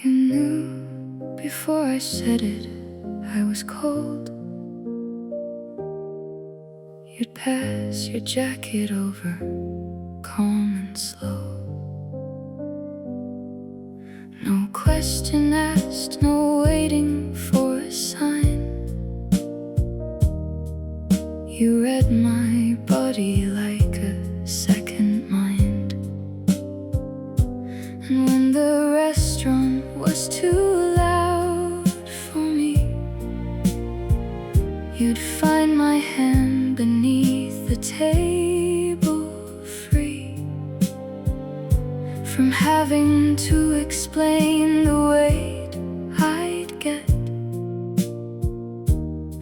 You knew before I said it, I was cold. You'd pass your jacket over, calm and slow. No question asked, no waiting for a sign. You read my body like a second mind. And when the restaurant was too loud for me, you'd find my hand beneath the table, free from having to explain the weight I'd get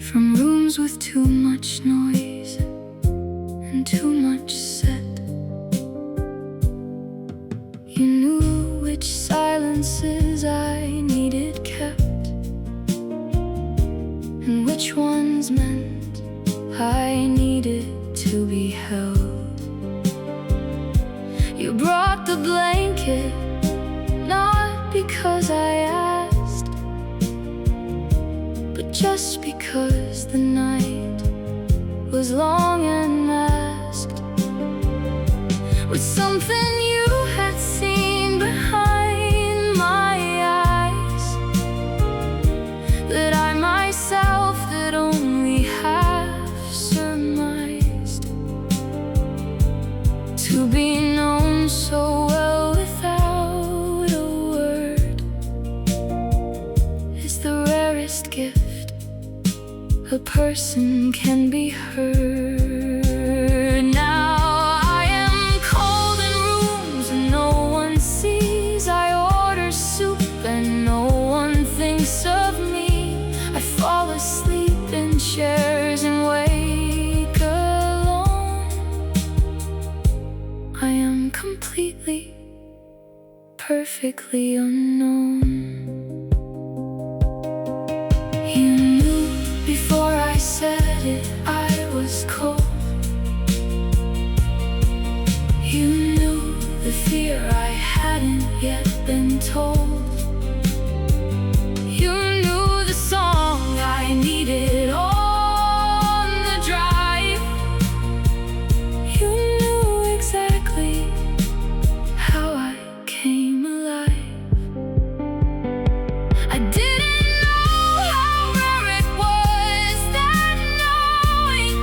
from rooms with too much noise and too much set. You knew which silences I needed kept and which ones meant I needed to be held. You brought the blanket, not because I asked, but just because the night was long and masked with something you had seen behind my eyes that I myself had only half surmised. To be known so well without a word is the rarest gift a person can be heard. Now I am cold in rooms and no one sees. I order soup and no one thinks of me. I fall asleep in chairs and wake alone. I am completely, perfectly unknown. You knew before I said it, I was cold. You knew the fear I hadn't yet been told. You knew the song I needed on the drive. You knew exactly how I came alive. I didn't know how rare it was, that knowing.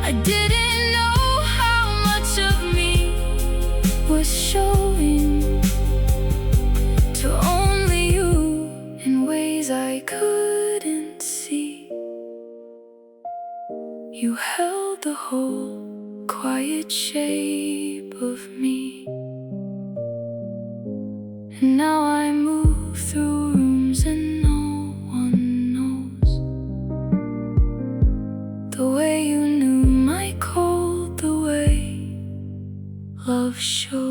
I didn't know how much of me was showing to only you in ways I couldn't see. You held the whole quiet shape of me. And now I move through rooms and no one knows the way you knew my cold, the way love shows.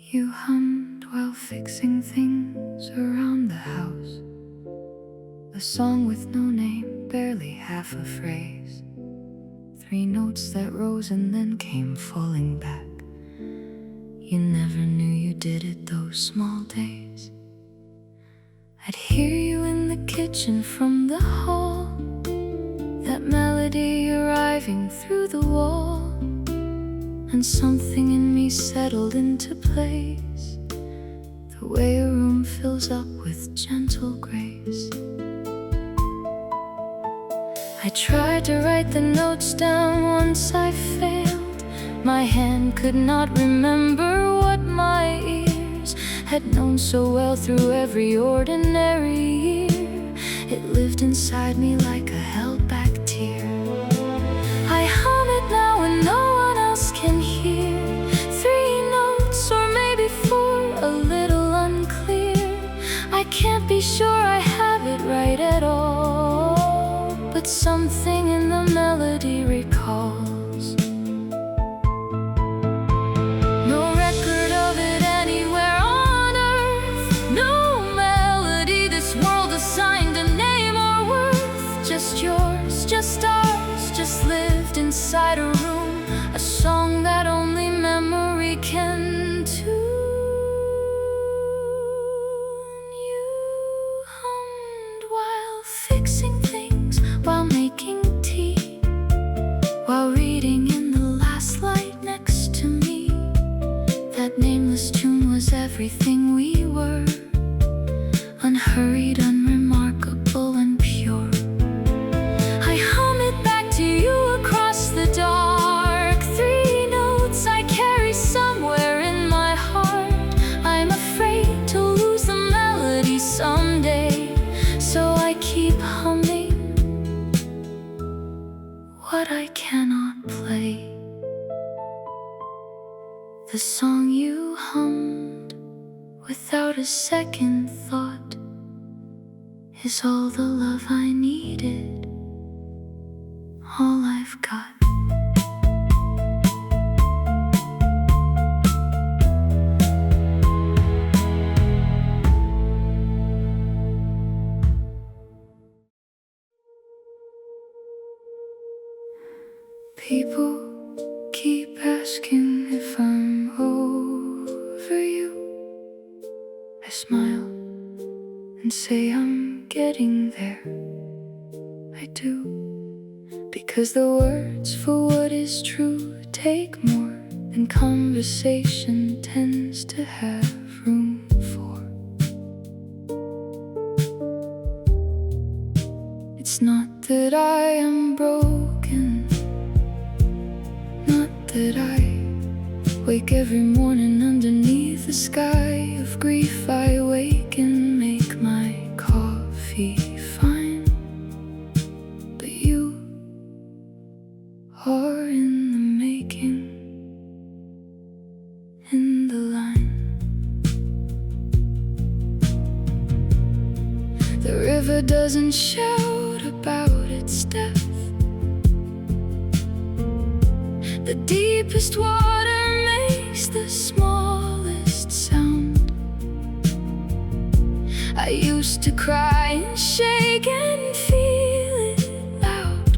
You hummed while fixing things around the house, a song with no name, barely half a phrase. 3 notes that rose and then came falling back. You never knew you did it those small days. I'd hear you in the kitchen from the hall, that melody arriving through the wall. And something in me settled into place, the way a room fills up with gentle grace. I tried to write the notes down, once I failed. My hand could not remember what my ears had known so well through every ordinary year. It lived inside me like a held-back tear. I hum it now and no one else can hear. becomes everything we were, unhurried, unremarkable, and pure. I hum it back to you across the dark, three notes I carry somewhere in my heart. I'm afraid to lose the melody someday, so I keep humming what I cannot play. The song you hummed without a second thought is all the love I needed, all I've got. People keep asking if I'm over you. I smile and say I'm getting there. I do, because the words for what is true take more than conversation tends to have room for. It's not that I am broken, not that I wake every morning underneath a sky of grief. I wake and make my coffee fine, but you are in the making, in the line. The river doesn't shout about its depth. The deepest water makes the smallest sound. I used to cry and shake and feel it loud,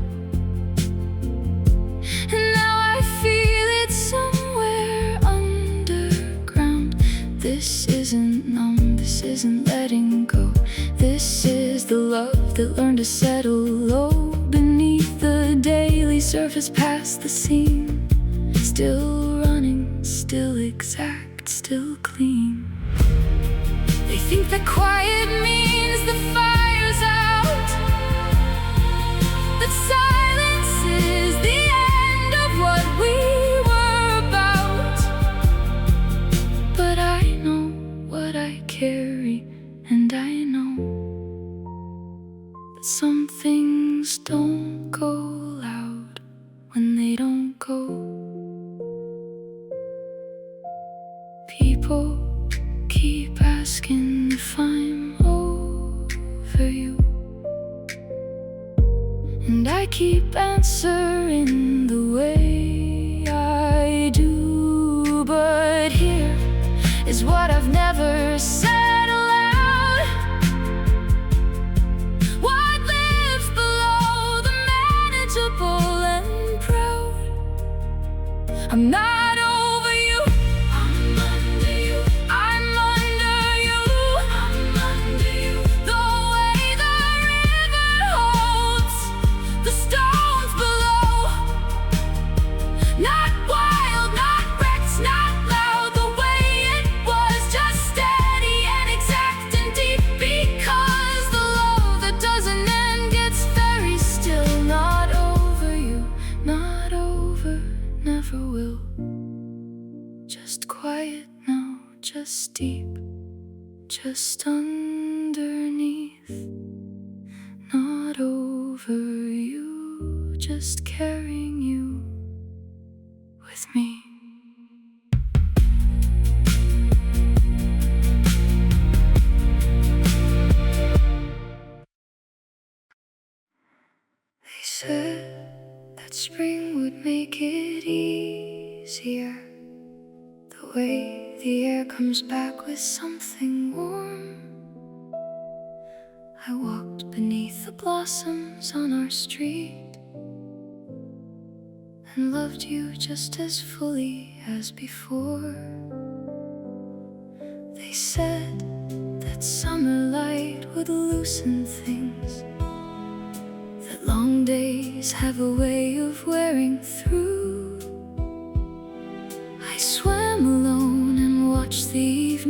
and now I feel it somewhere underground. This isn't numb, this isn't letting go. This is the love that learned to settle low beneath the daily surface, past the seam. Still running, still exact, still clean. They think that quiet means the fire's out, that silence is the end of what we were about. But I know what I carry, and I know that some things don't go loud when they don't go. People keep asking if I'm over you, and I keep answering the way I do. But here is what I've never said aloud. What lives below the manageable and proud? I'm not over you, I'm under you, I'm under you, I'm under you. The way the river holds the stones below, not wild, not wrecked, not loud. The way it was, just steady and exact and deep, because the love that doesn't end gets very still. Not over you, not over, never will. Just quiet now, just deep, just underneath. Not over you, just carrying you with me. They said that spring would make it easier, the way the air comes back with something warm. I walked beneath the blossoms on our street and loved you just as fully as before. They said that summer light would loosen things, that long days have a way of wearing through. I swam alone and watched the evening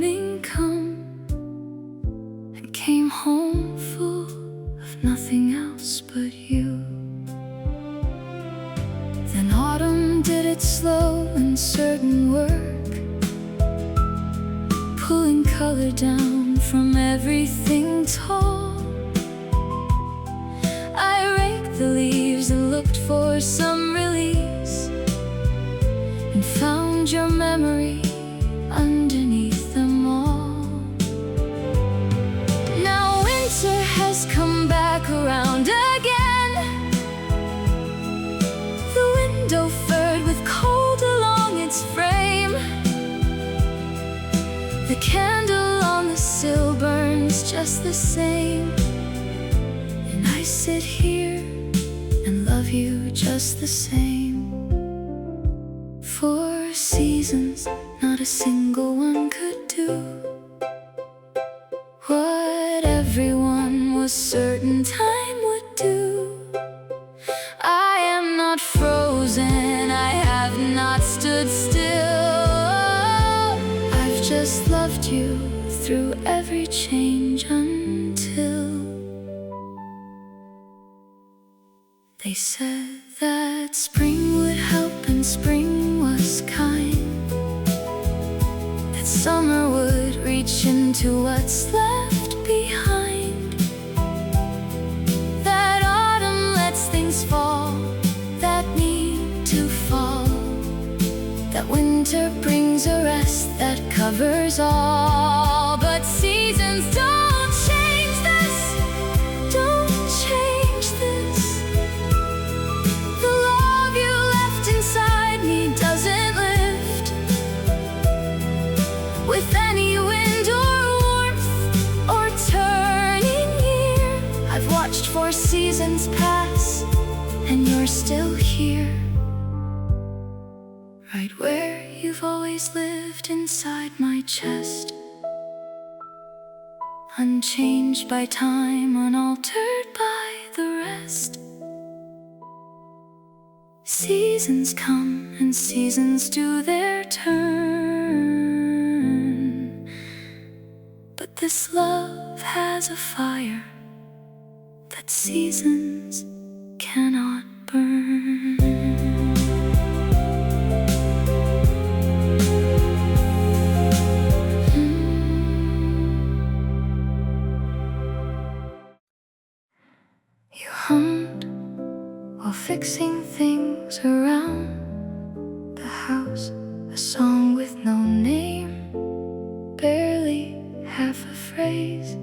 uncertain work, pulling color down from everything tall. I raked the leaves and looked for some release, and found your memory underneath them all. Now winter has come back around again, the window furred with cold along its frame. The candle on the sill burns just the same, and I sit here and love you just the same. 4 seasons, not a single one could do what everyone was certain time would do. I am not frozen, I have not stood still. I've just loved you through every change until they said that spring would help and spring was kind, that summer would reach into what's left behind, that autumn lets things fall that need to fall, that winter brings a rest that covers all. But seasons don't change this, don't change this. The love you left inside me doesn't lift with any wind or warmth or turning year. I've watched 4 seasons pass, and you're still here, right where you've always lived inside my chest, unchanged by time, unaltered by the rest. Seasons come and seasons do their turn, but this love has a fire that seasons cannot burn. You hummed while fixing things around the house, a song with no name, barely half a phrase.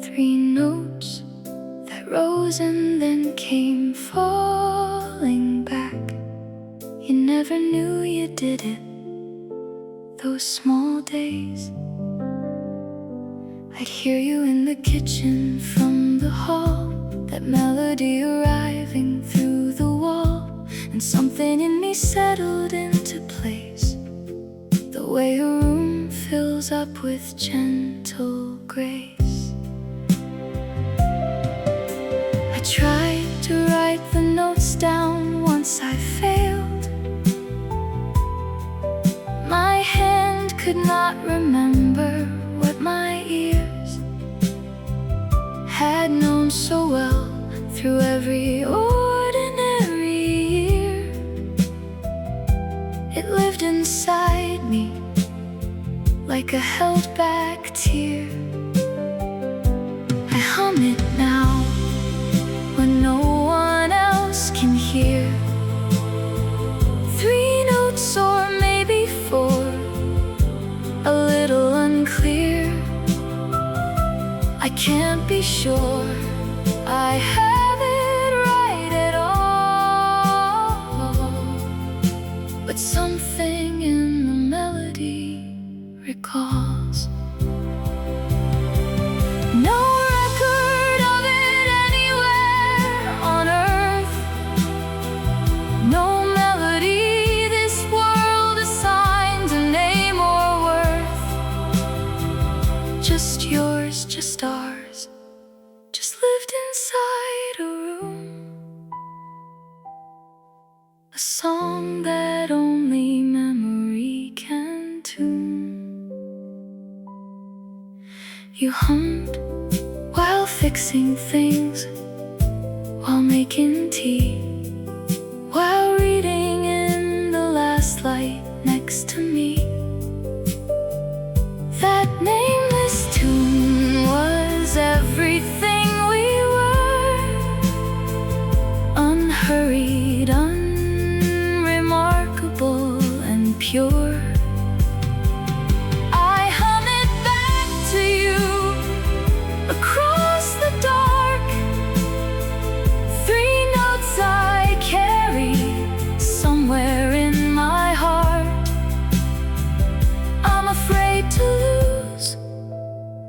3 notes that rose and then came falling back. You never knew you did it, those small days. I'd hear you in the kitchen from the hall, that melody arriving through the wall, and something in me settled into place, the way a room fills up with gentle grace. I tried to write the notes down once I failed. My hand could not remember what my ears had known so well through every ordinary year. It lived inside me like a held-back tear. I hum it now when no one else can hear. 3 notes or maybe 4, a little unclear. I can't be sure I have it right at all, but something in the melody recalls. No record of it anywhere on earth, no melody this world assigns a name or worth. Just yours, just ours, just lived inside a room, a song that only memory can tune. You hummed while fixing things, while making tea, while reading pure. I hum it back to you across the dark. Three notes I carry somewhere in my heart. I'm afraid to lose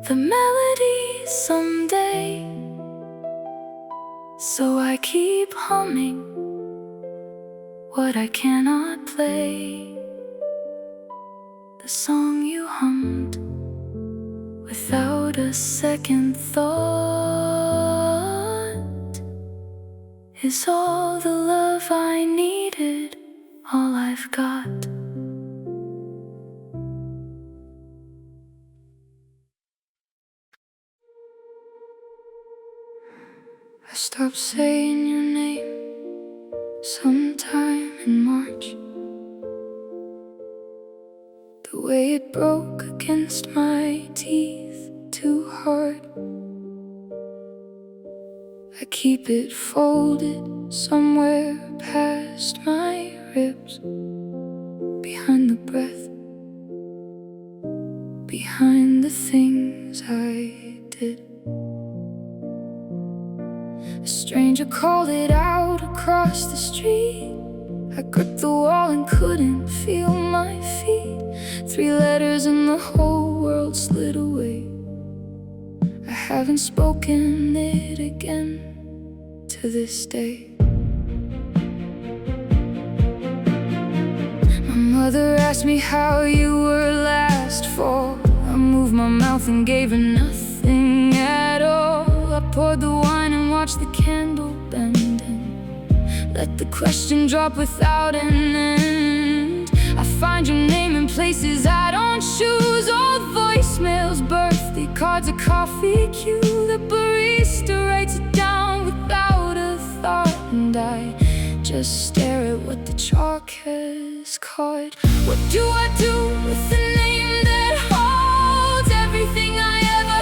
the melody someday, so I keep humming what I cannot play. The song you hummed without a second thought is all the love I needed, all I've got. I stopped saying your name sometime in March. The way it broke against my teeth too hard. I keep it folded somewhere past my ribs, behind the breath, behind the things I did. A stranger called it out across the street. I gripped the wall and couldn't feel my feet. 3 letters and the whole world slid away. I haven't spoken it again to this day. My mother asked me how you were last fall. I moved my mouth and gave her nothing at all. I poured the wine and watched the candle bend and let the question drop without an end. I find your name in places I don't choose. Old voicemails, birthday cards, a coffee queue. The barista writes it down without a thought, and I just stare at what the chalk has caught. What do I do with a name that holds everything I ever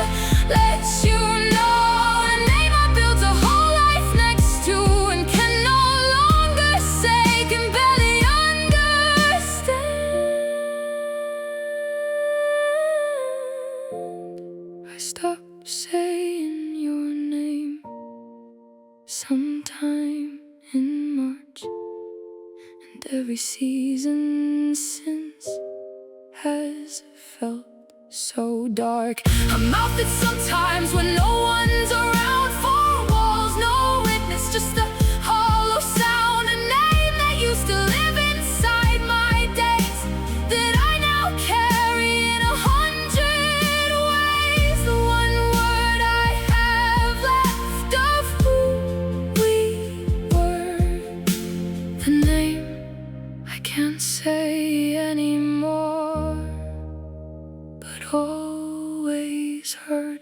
let you know? A name I built a whole life next to and can no longer say, can barely understand. I stopped saying your name sometime in March, and every season since has felt so dark. A mouth that sometimes when no one's around, 4 walls, no witness, just a hollow sound. A name that used to live inside my days that I now carry in 100 ways. The one word I have left of who we were, the name I can't say anymore, but always heard.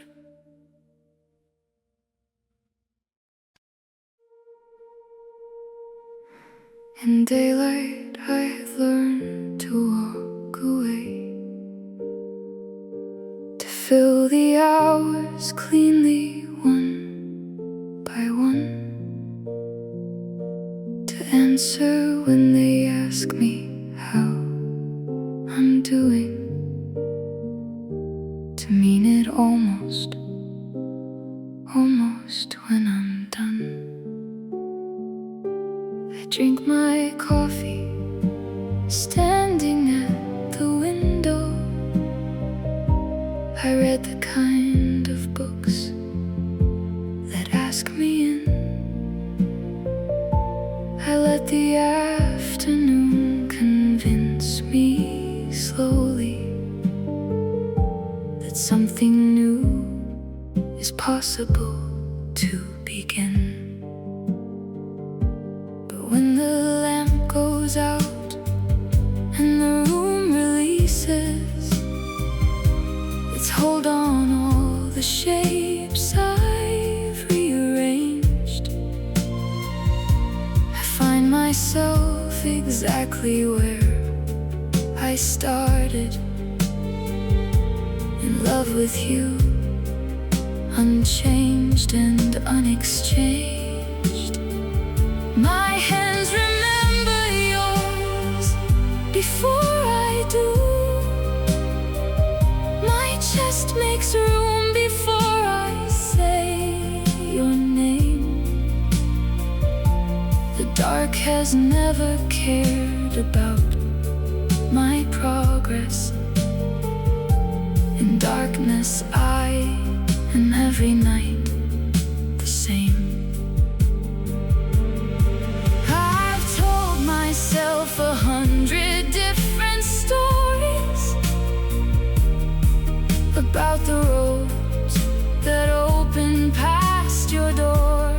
In daylight I have learned to walk away, to fill the hours cleanly one by one, to answer when they ask me how I'm doing, to mean it almost when I'm done. I drink my coffee standing at the window. I read the kind of books that ask me in. I let the afternoon convince me slowly that something new is possible to begin. But when the lamp goes out and the room releases its hold on all the shapes I've rearranged, I find myself exactly where I started, in love with you, unchanged and unexchanged. My hands remember yours before dark has never cared about my progress. In darkness I am every night the same. I've told myself 100 different stories about the roads that open past your door,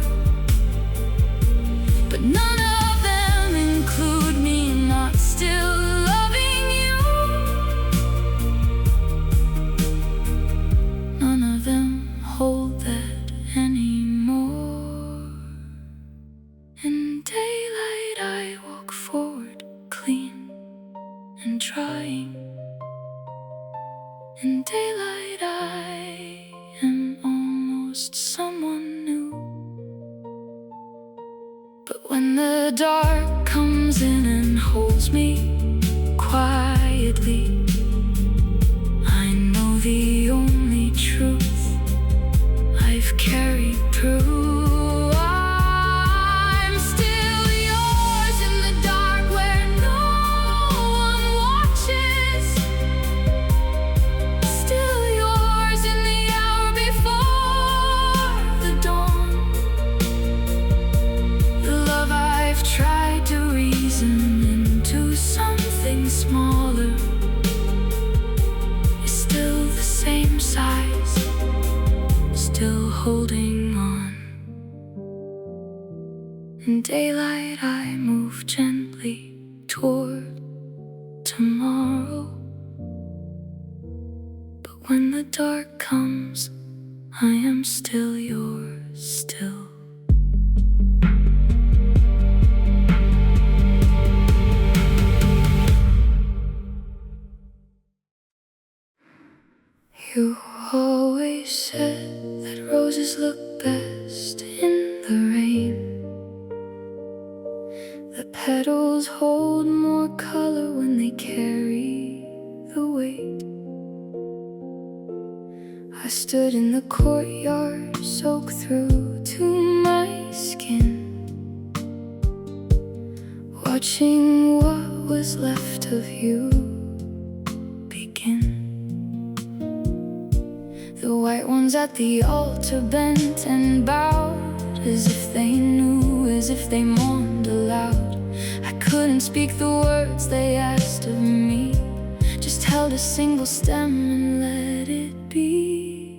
but none of them include me not still loving you. None of them hold that anymore. In daylight I walk forward, clean and trying. In daylight I am almost someone new. But when the dark comes in and holds me quietly, I know the only truth I've carried through. I'm still yours in the dark where no one watches. Still yours in the hour before the dawn. The love I've tried to reason into something smaller is still the same size, still holding on. In daylight I move gently toward tomorrow, but when the dark comes, I am still yours, still. You always said that roses look best in the rain. The petals hold more color when they carry the weight. I stood in the courtyard, soaked through to my skin, watching what was left of you begin. The white ones at the altar bent and bowed, as if they knew, as if they mourned aloud. I couldn't speak the words they asked of me, just held a single stem and let it be.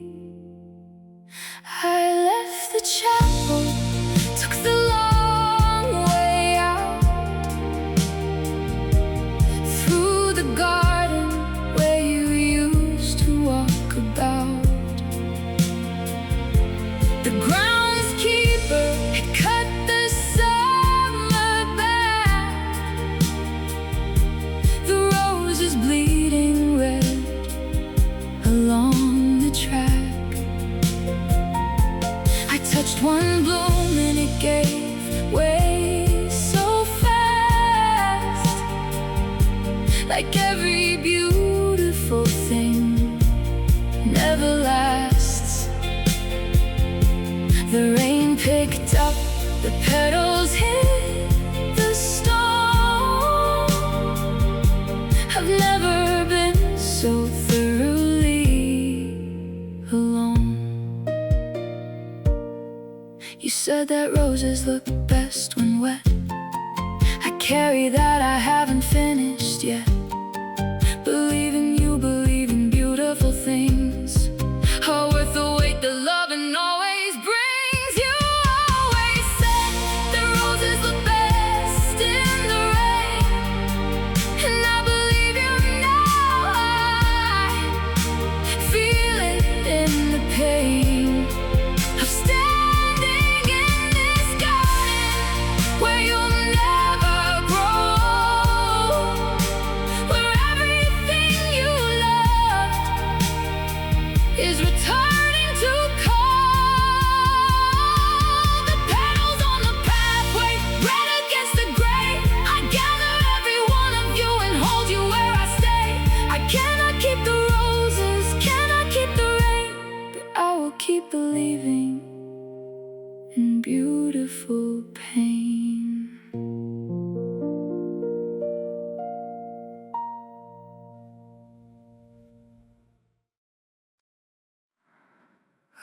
I left the chapel, took the long way out, through the garden where you used to walk about. The groundskeeper had cut the summer back, the roses bleeding red along the track. I touched one bloom and it gave way so fast, like every beautiful thing never lasts. The rain picked up, the petals hit the stone. I've never been so thoroughly alone. You said that roses look best when wet. I carry that, I haven't finished yet. Believe in you, believe in beautiful things, are worth the wait, the love and always brings. Where you'll never grow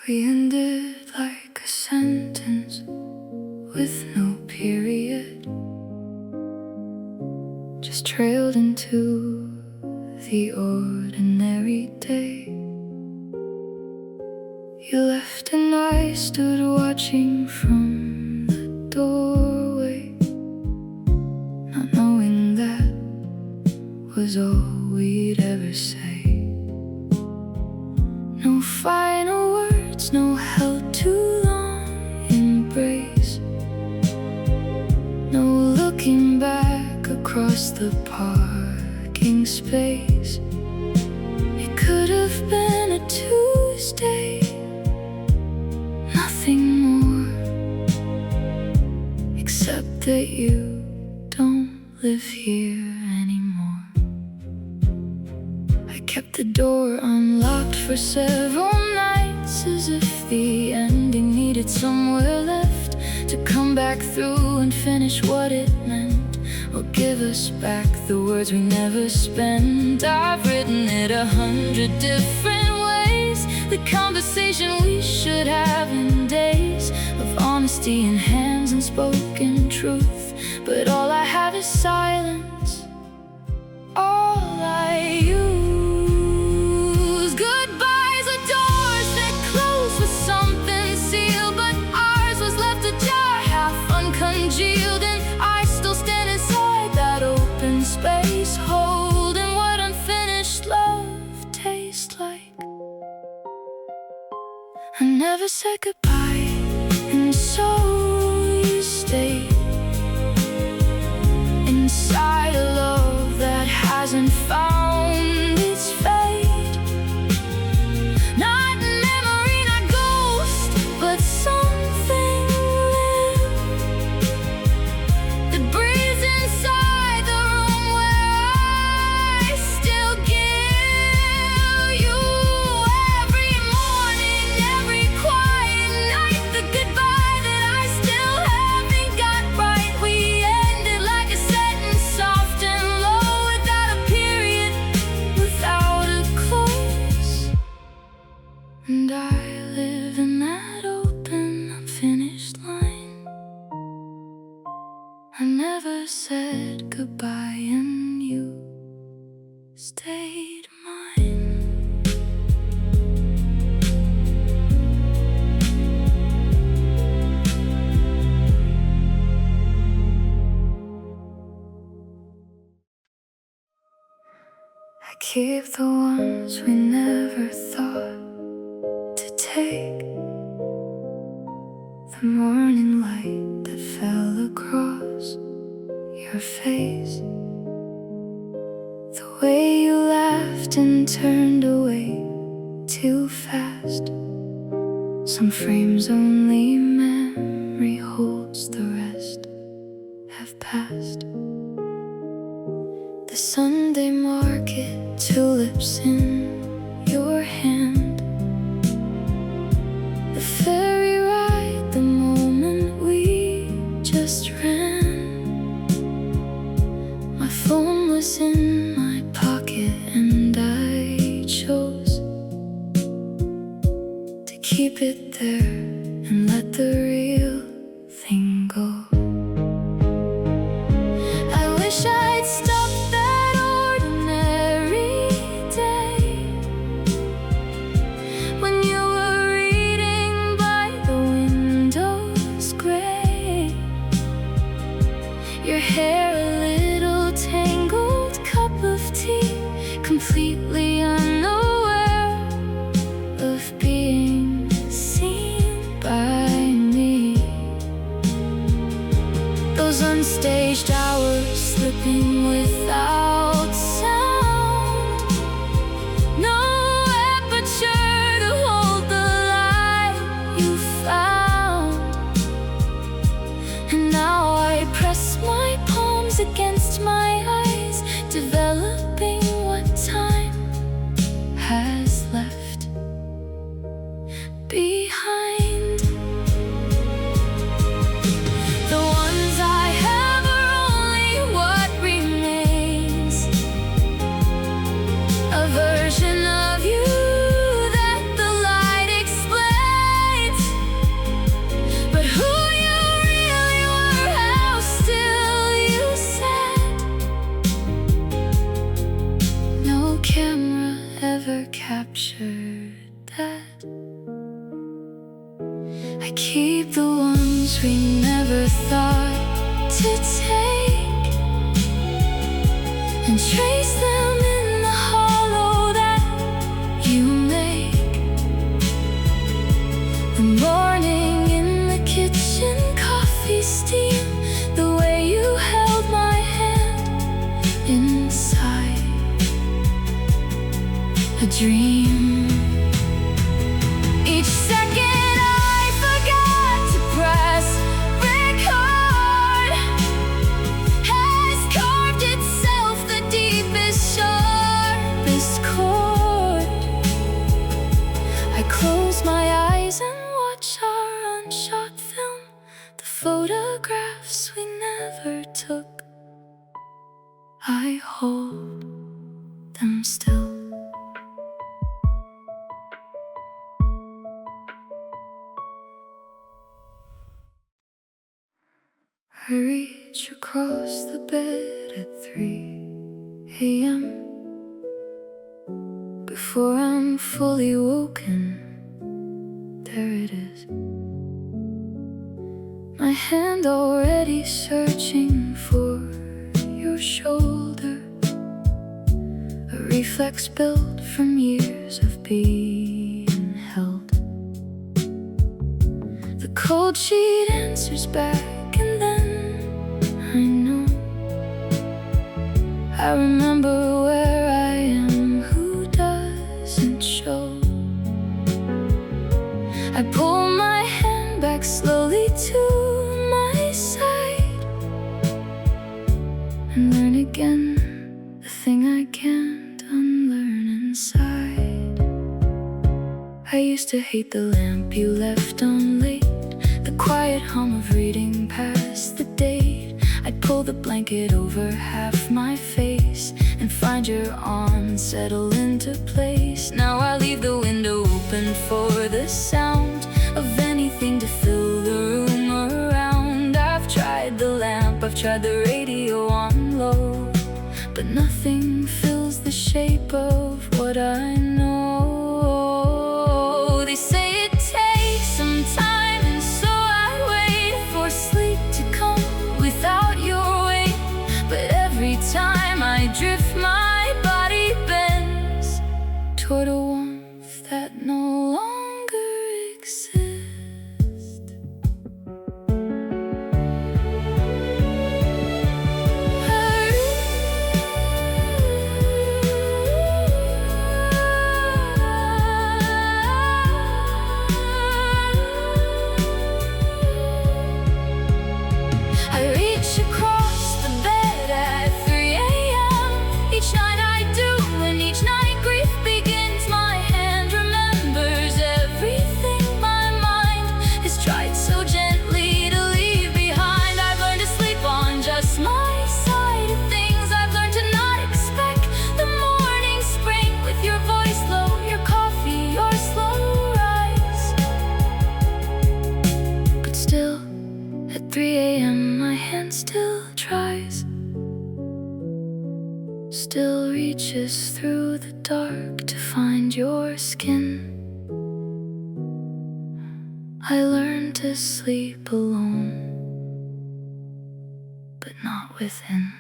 We ended like a sentence with no period, just trailed into the ordinary day. You left and I stood watching from the doorway, not knowing that was all we'd ever say. No final words, no held too long embrace, no looking back across the parking space. It could have been a Tuesday, nothing more, except that you don't live here anymore. I kept the door unlocked for several nights, as if the ending needed somewhere left to come back through and finish what it meant, or give us back the words we never spent. I've written it 100 different ways, the conversation we should have in days of honesty and hands and spoken truth. But all I have is silence, all I use. Goodbyes are doors that close with something sealed, but ours was left ajar, half uncongealed. And I still stand inside that open space, holding what unfinished love tastes like. I never said goodbye, and so you stayed inside a love that hasn't found its fate. Not memory, not ghost, but something real that breathes inside the room where I still give you every morning, every quiet night, the goodbye that I still haven't got right. We ended like a sentence, soft and low, without a period, without a close. And I live in that open, unfinished line. I never said goodbye, and you stayed mine. I keep the ones we never thought to take, the morning light that fell across your face, the way you laughed and turned away too fast. Some frames only memory holds, the rest have passed. The Sunday market, tulips in your hand, the ferry ride, the moment we just ran. My phone was in my pocket, and I chose to keep it there and let the real thing go. I wish I'd stopped that ordinary day when you were reading by the window's gray, your hair a little tangled, cup of tea, completely unaware of being seen by me. Those unstaged hours slipping without sound, no aperture to hold the light you found. And now I press my palms against my eyes, developing what time has left behind. The ones I have are only what remains, a version of you that the light explains. captured that. I keep the ones we never thought to take and trace them in the hollow that you make. The morning in the kitchen, coffee steam, the way you held my hand inside a dream. Each second I forgot to press record has carved itself the deepest, sharpest chord. I close my eyes and watch our unshot film, the photographs we never took. I hold them still. I reach across the bed at 3 a.m. Before I'm fully woken, there it is. My hand already searching for your shoulder, a reflex built from years of being held. The cold sheet answers back, and then I know I remember where I am, who doesn't show. I pull my hand back slowly to my side and learn again the thing I can't unlearn inside. I used to hate the lamp you left on late, the quiet hum of reading past the date. I'd pull the blanket over half my face and find your arms settle into place. Now I leave the window open for the sound of anything to fill the room around. I've tried the lamp, I've tried the radio on low, but nothing fills the shape of what I know. They say it takes some time, and so I wait for sleep to come without your weight. But every time I drift, my body bends toward a warmth that no longer exists. I reach across the bed at 3 a.m. Each night I do, and each night grief begins. My hand remembers everything my mind has tried so gently to leave behind. I've learned to sleep on just my side of things. I've learned to not expect the morning spring with your voice low, your coffee, your slow rise. But still, at 3 a.m. my hand still tries, still reaches through the dark to find your skin. I learned to sleep alone, but not within.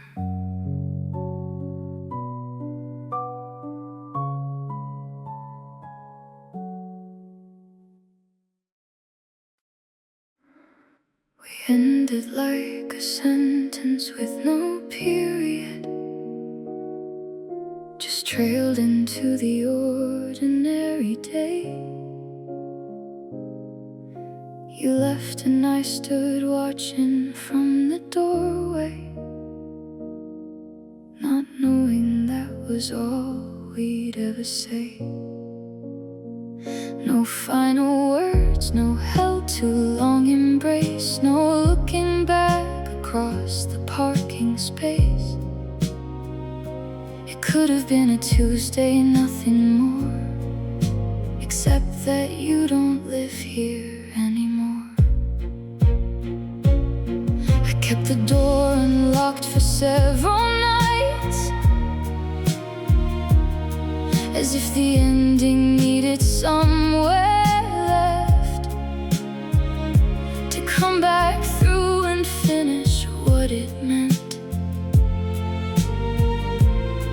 We ended like a sentence with no period, just trailed into the ordinary day. You left and I stood watching from the doorway, not knowing that was all we'd ever say. No final words, no held too long embrace, no looking back across the parking space. It could have been a Tuesday, nothing more, except that you don't live here anymore. I kept the door unlocked for several nights, as if the ending needed somewhere left to come back through and finish what it meant,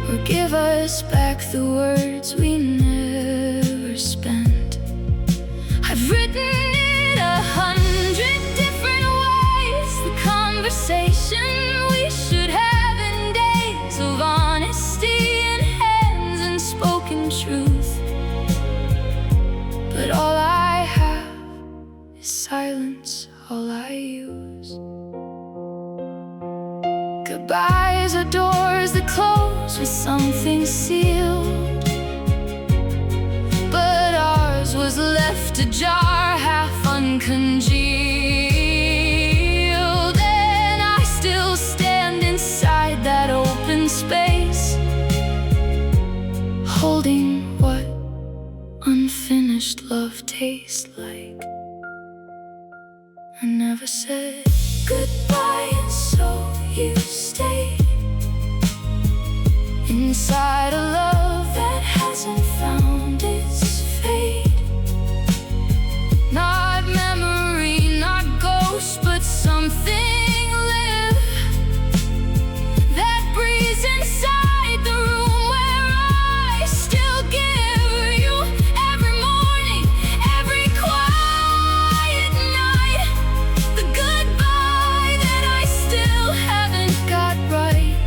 or give us back the words we never spent. I've written it 100 different ways, the conversation we should have in days of honesty and hands and spoken truth. But all I have is silence, all I use. Goodbyes are doors that close with something sealed, but ours was left ajar, half uncongealed. And I still stand inside that open space, holding what unfinished love tastes like. I never said goodbye, and so you stayed inside a love that hasn't found its fate. Not memory, not ghost, but something live that breathes inside the room where I still give you every morning, every quiet night, the goodbye that I still haven't got right.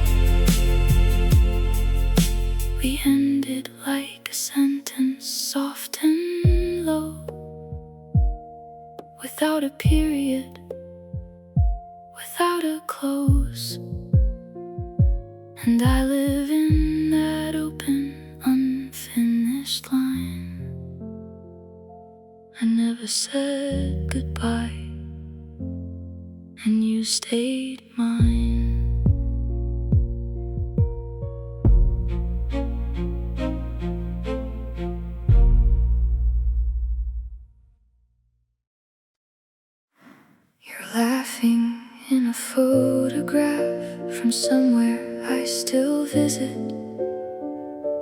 We ended like a sentence, soft and low, without a period, without a close. And I live in that open, unfinished line. I never said goodbye, and you stayed mine. You're laughing in a photograph from somewhere I still visit.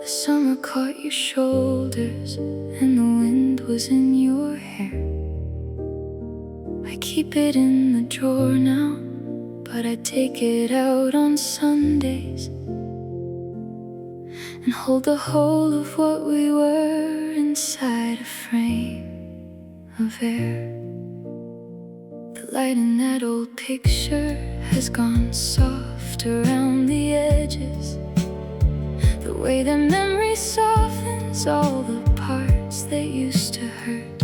The summer caught your shoulders and the wind was in your hair. I keep it in the drawer now, but I take it out on Sundays and hold the whole of what we were inside a frame of air. The light in that old picture has gone soft around the edges, the way that memory softens all the parts that used to hurt.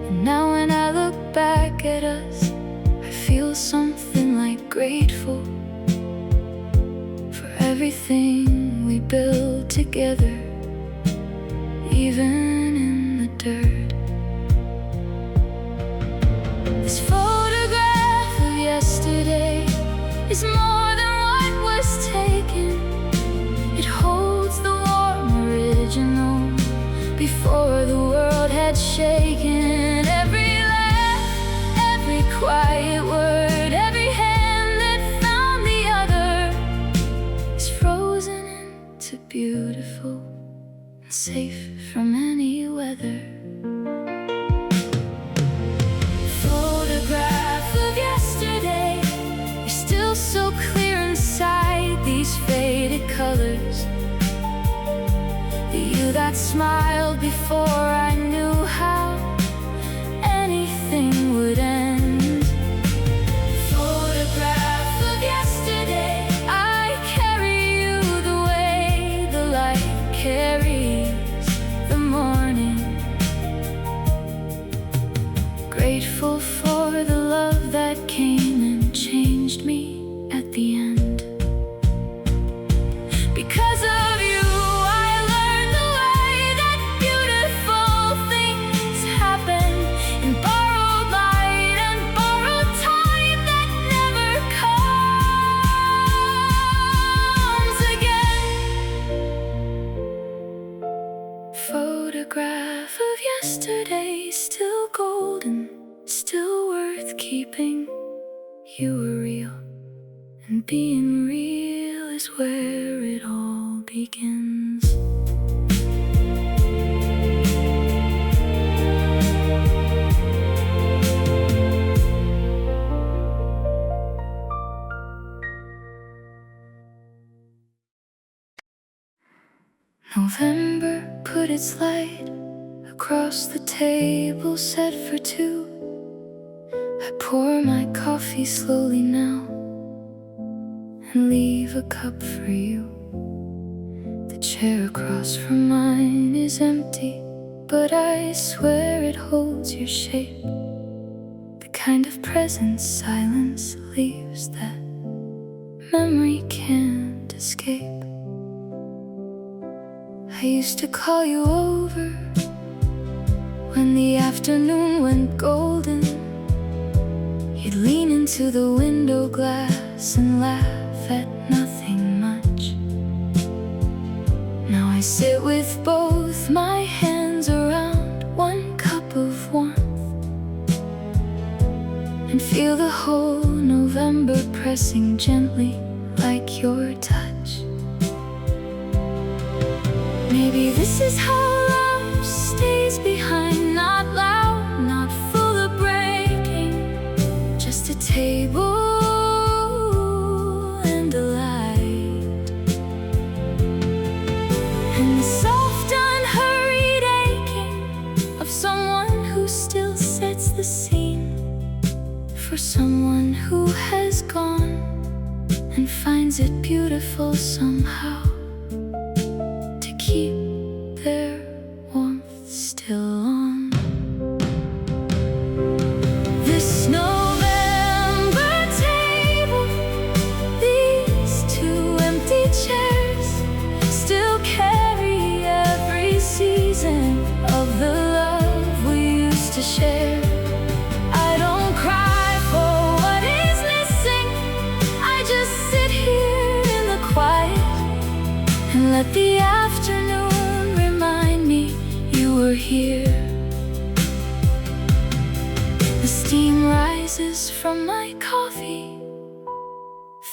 And now when I look back at us, I feel something like grateful for everything we built together, even in the dirt. This photograph of yesterday is more than what was taken. It holds the warm original before the world had shaken. Every laugh, every quiet word, every hand that found the other is frozen into beautiful and safe from any weather. Yesterday, you're still so clear inside these faded colors. The you that smiled before I knew how anything would end. Photograph of yesterday, I carry you the way the light carries the morning. Grateful for the love that came and changed me at the end. Because of you, I learned the way that beautiful things happen, in borrowed light and borrowed time that never comes again. Photograph of yesterday, still golden, still worth keeping. You were real, and being real is where it all begins. November put its light across the table set for two. I pour my coffee slowly now and leave a cup for you. The chair across from mine is empty, but I swear it holds your shape. The kind of presence silence leaves that memory can't escape. I used to call you over when the afternoon went golden. You'd lean into the window glass and laugh at nothing much. Now I sit with both my hands around one cup of warmth and feel the whole November pressing gently like your touch. Maybe this is how love stays behind, not loud, not full of breaking, just a table and a light, and the soft unhurried aching of someone who still sets the scene for someone who has gone and finds it beautiful somehow to keep their warmth still on. This November table, these two empty chairs still carry every season of the love we used to share. I don't cry for what is missing, I just sit here in the quiet and let the afternoon remind me you were here. The steam rises from my coffee,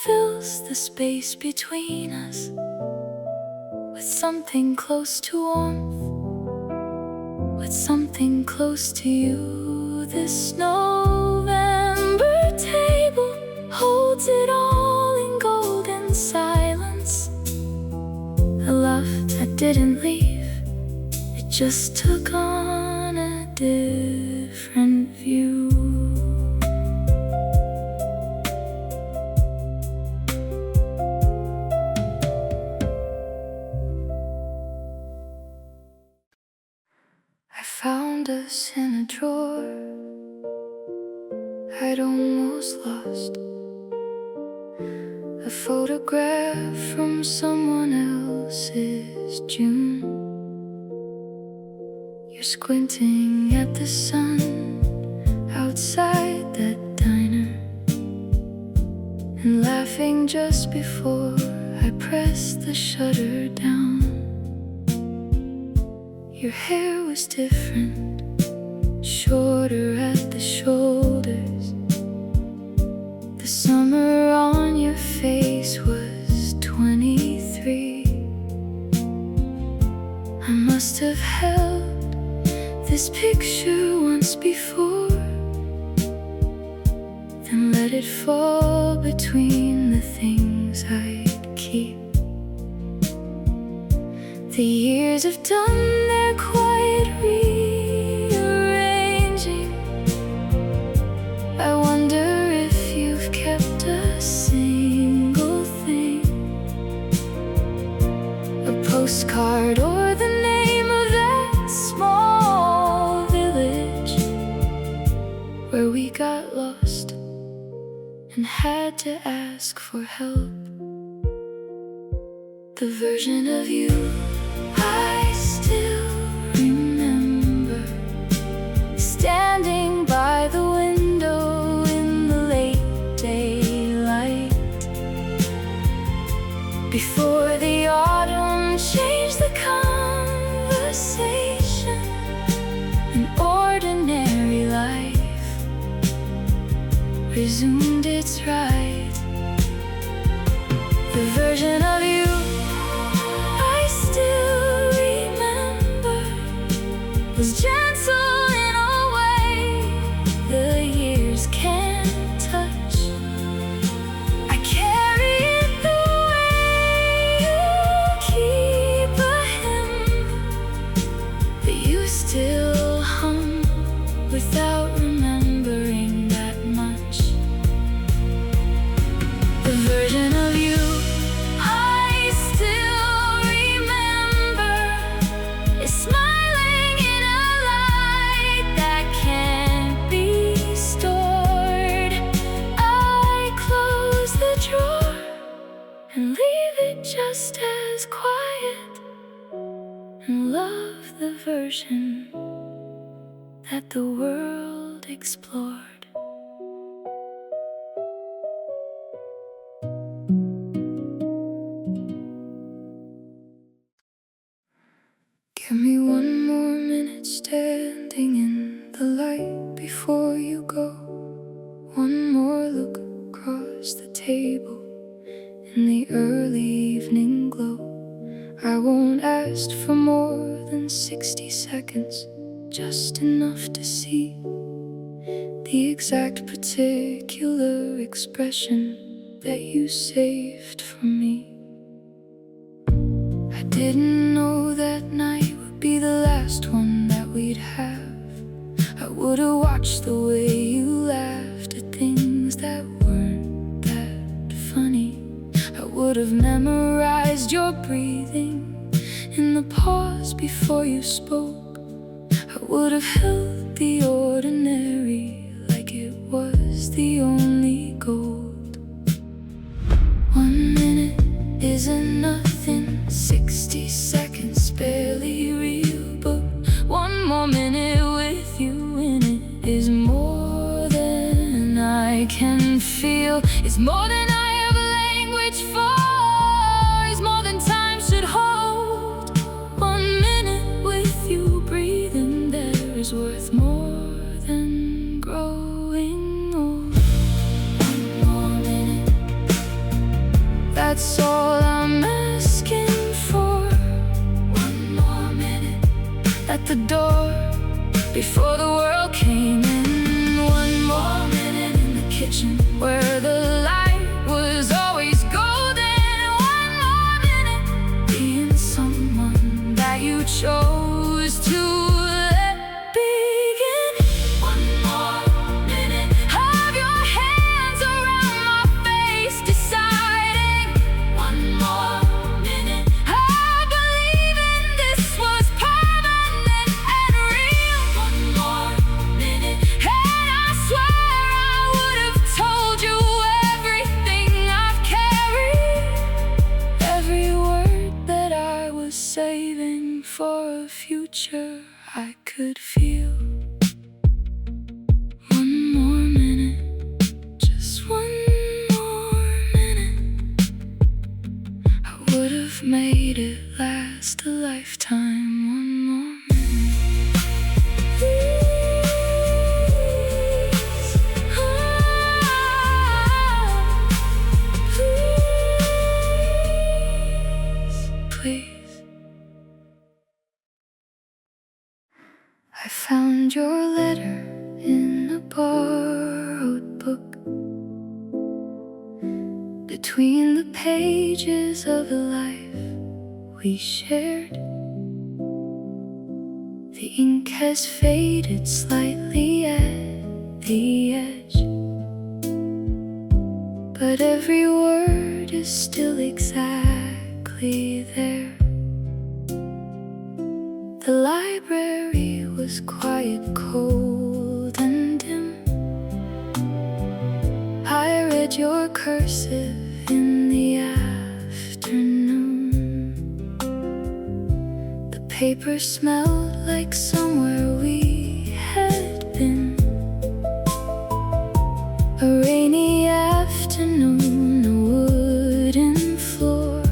fills the space between us with something close to warmth, with something close to you. This November table holds it all in golden silence. A love that didn't leave, it just took on a different view. I found us in a drawer I'd almost lost, a photograph from someone else's June. You're squinting at the sun outside that diner and laughing just before I pressed the shutter down. Your hair was different, shorter at the shoulders. The summer on your face was 23. I must have held this picture once before, then let it fall between the things I'd keep. The years have done their quiet rearranging. I wonder if you've kept a single thing, a postcard or the name of that small village where we got lost and had to ask for help. The version of you I still remember, standing by the window in the late daylight, before the autumn changed the conversation. An ordinary life resumed its right. The version of you I still remember was gentle in a way the years can't touch. I carry it the way you keep a hymn and leave it just as quiet, and love the version that the world explored. Give me one more minute standing in the light before you go. One more look across the table in the early evening glow. I won't ask for more than 60 seconds, just enough to see the exact particular expression that you saved for me. I didn't know that night would be the last one that we'd have. I would've watched the way you laughed at things that weren't that funny. I would've memorized your breathing in the pause before you spoke. I would've held the ordinary like it was the only gold. 1 minute isn't nothing, 60 seconds barely real, but one more minute with you in it is more than I can feel. It's more than I have a language for. It's more than time should hold. 1 minute with you breathing there is worth more than growing old. 1 more minute, that's all I'm asking for. 1 more minute at the door before the world came in. 1 more minute in the kitchen where the light was always golden. 1 more minute being someone that you chose to let begin. 1 more minute, have your hands around my face, deciding. 1 more minute, I believe in this was permanent and real. 1 more minute, and I swear I would have told you everything I've carried, every word that I was saving for a future I could feel. 1 more minute, just 1 more minute. I would have made it last a lifetime. 1 more minute. Please, please. I found your letter in a borrowed book, between the pages of a life we shared. The ink has faded slightly at the edge, but every word is still exactly there. The library was quiet, cold and dim. I read your cursive in the afternoon. The paper smelled like somewhere we had been. A rainy afternoon, a wooden floor.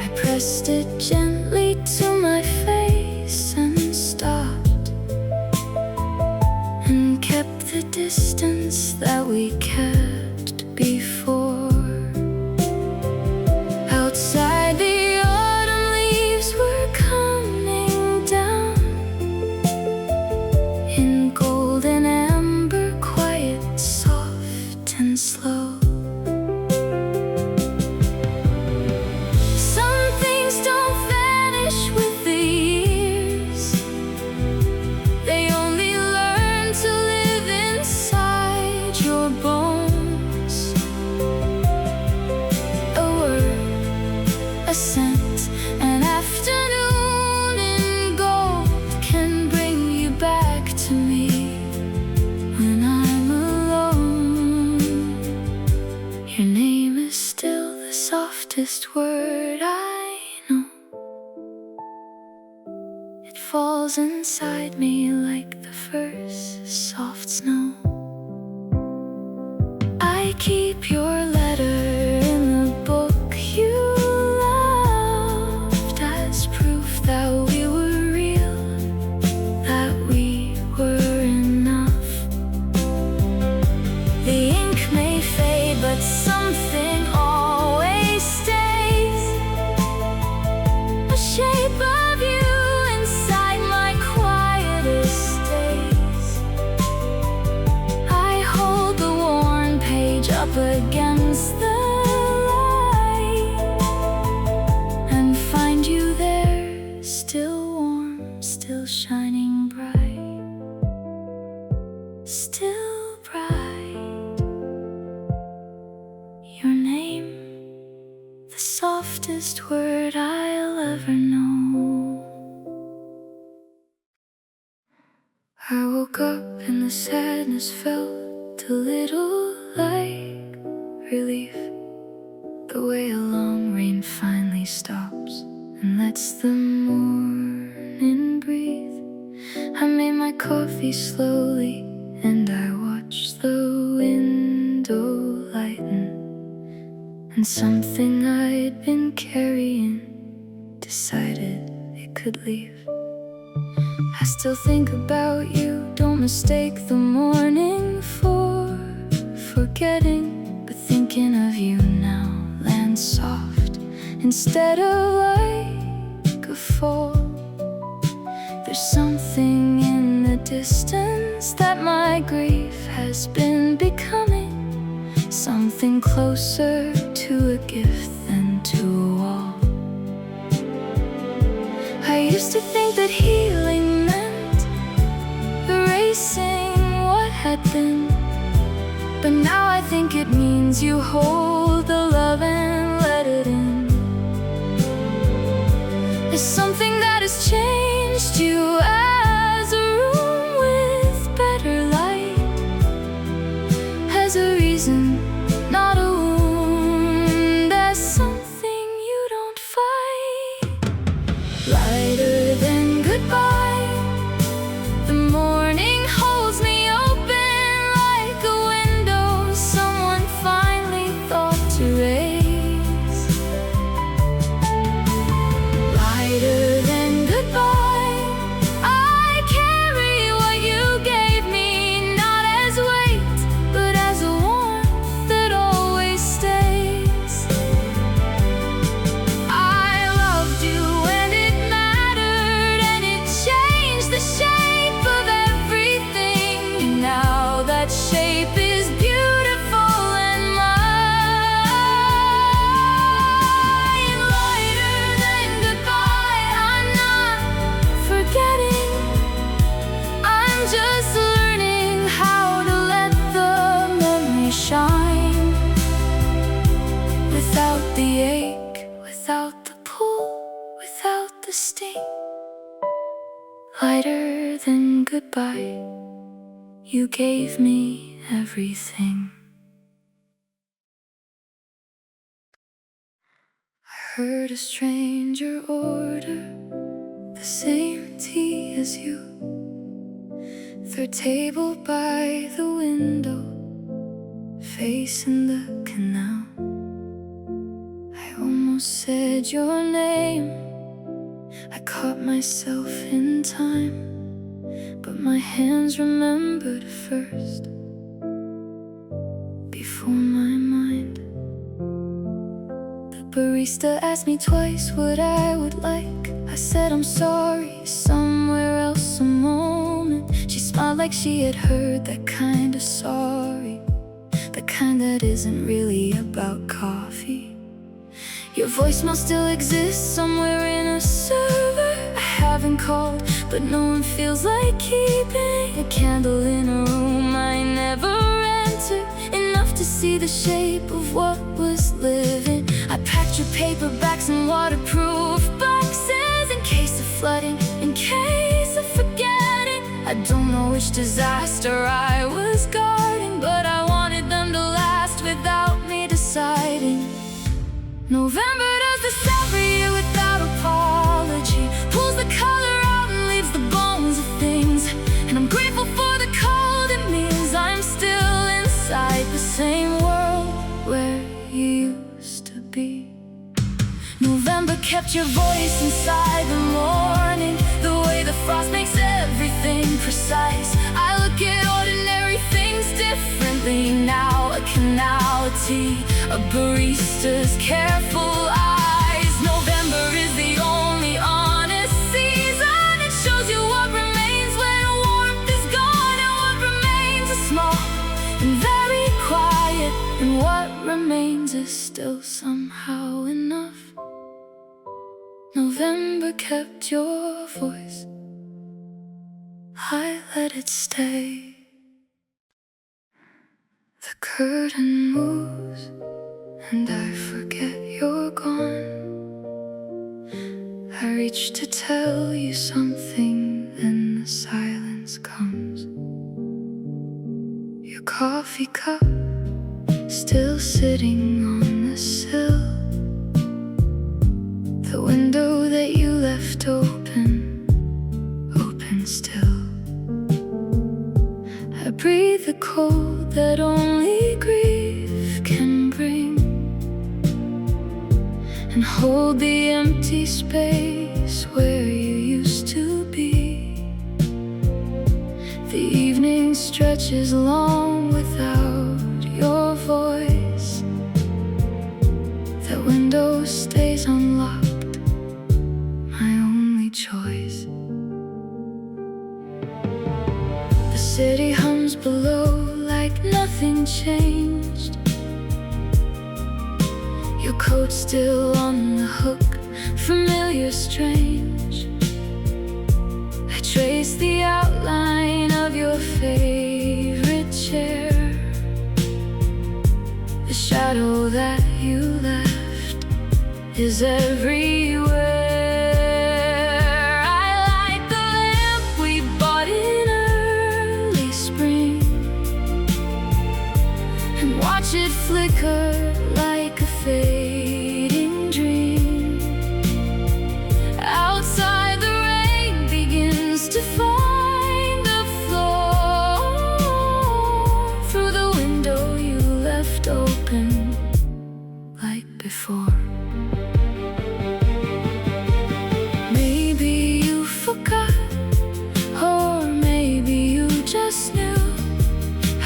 I pressed it gently to my face and stopped, and kept the distance that we kept before. Outside, the autumn leaves were coming down in golden amber, quiet, soft and slow. Some things don't vanish with the years, they only learn to live inside your bones. A word, a scent, an afternoon in gold can bring you back to me when I'm alone. Your name is still the softest word I know. It falls inside me like the first soft snow. I keep your letter in the book you loved as proof that we were real, that we were enough. The ink may fade, but something always stays. A shape of you inside my quietest days. I hold the worn page up against the light and find you there, still warm, still shining bright, still bright. Your name, the softest word I'll ever know. I woke up and the sadness felt a little like relief. The way a long rain finally stops and lets the morning breathe. I made my coffee slowly and I watched the window lighten, and something I'd been carrying decided it could leave. I still think about you, don't mistake the morning for forgetting, but thinking of you now lands soft instead of like a fall. There's something in the distance that my grief has been becoming, something closer to a gift than to a wall. I used to think that healing meant erasing what had been, but now I think it means you hold the love and let it in. There's something that has changed you, as a room with better light, as a reason, not a wound, as something you don't fight. Lighter than goodbye, the morning holds me open like a window someone finally thought to raise. Lighter than goodbye, I carry what you gave me, not as weight, but as a warmth that always stays. I loved you when it mattered, and it changed the shape of everything. And now that shape is beautiful and mine. Lighter than goodbye, I'm not forgetting, I'm just learning how to let the memory shine, without the ache, without the pull, without the sting. Lighter than goodbye, you gave me everything. I heard a stranger order the same tea as you, third table by the window, facing the canal. I almost said your name, I caught myself in time, but my hands remembered first, before my mind. The barista asked me twice what I would like. I said I'm sorry, somewhere else a moment. She smiled like she had heard that kind of sorry, the kind that isn't really about coffee. Your voicemail still exists somewhere in a server. I haven't called, but no one feels like keeping a candle in a room I never entered, enough to see the shape of what was living. I packed your paperbacks and waterproof boxes in case of flooding, in case of forgetting. I don't know which disaster I was guarding, but I wanted them to last without me deciding. November does this every year without apology. Pulls the color out and leaves the bones of things. And I'm grateful for the cold, it means I'm still inside the same world where you used to be. November kept your voice inside the morning, the way the frost makes everything precise. I look at ordinary things differently now. A canality, a barista's careful eyes. November is the only honest season. It shows you what remains when warmth is gone, and what remains is small and very quiet, and what remains is still somehow enough. November kept your voice, I let it stay. The curtain moves and I forget you're gone. I reach to tell you something, then the silence comes. Your coffee cup still sitting on the sill. The window that you left open, open still. I breathe the cold that only grief can bring, and hold the empty space where you used to be. The evening stretches long without your voice. That window stays unlocked, my only choice. The city hums below like nothing changed. Your coat still on the hook, familiar, strange. I trace the outline of your favorite chair. The shadow that you left is everywhere. I light the lamp we bought in early spring, and watch it flicker like a fading dream. Outside the rain begins to find the floor. Through the window you left open like before. Maybe you forgot, or maybe you just knew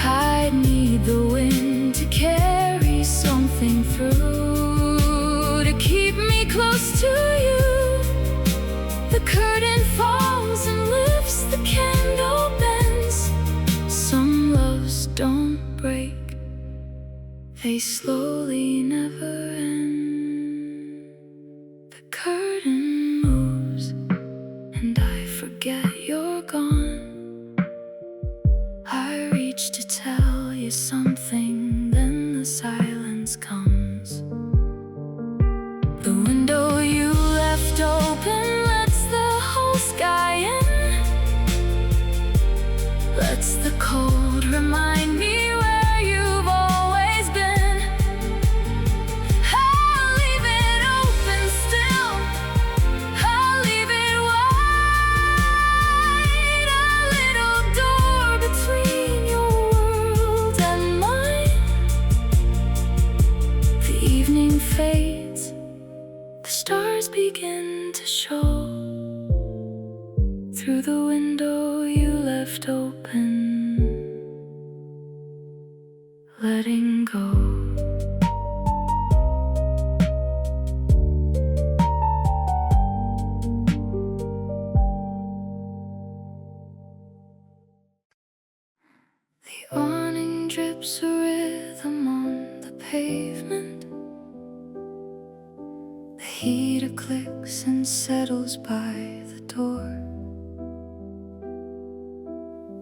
I'd need the wind to carry something through, to keep me close to you. The curtain falls and lifts, the candle bends. Some loves don't break, they slowly never end. The curtain moves and I forget you're gone. I reach to tell you something, then the silence comes. The window you left open lets the whole sky in, lets the cold remind me where you've always been. I'll leave it open still, I'll leave it wide, a little door between your world and mine. The evening fades, the stars begin to show. Through the window you left open, letting go. The awning drips a rhythm on the pavement. The heater clicks and settles by the door.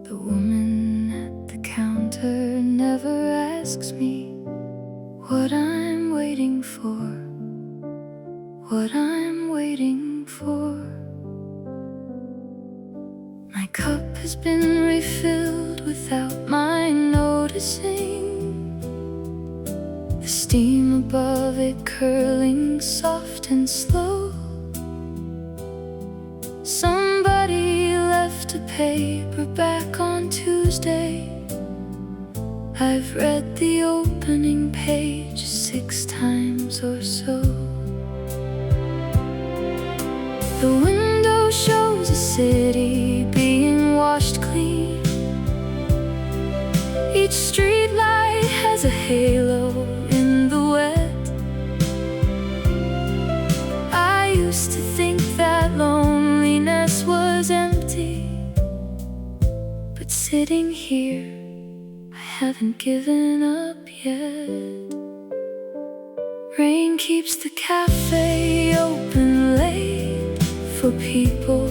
The woman at the counter never asks me what I'm waiting for, what I'm waiting for. My cup has been refilled without my noticing. The steam above it curling soft and slow. Somebody left a paper back on Tuesday. I've read the opening page 6 times or so. The window shows a city being washed clean. Each street light has a halo in the wet. I used to think that loneliness was empty, but sitting here, I haven't given up yet. Rain keeps the cafe open late for people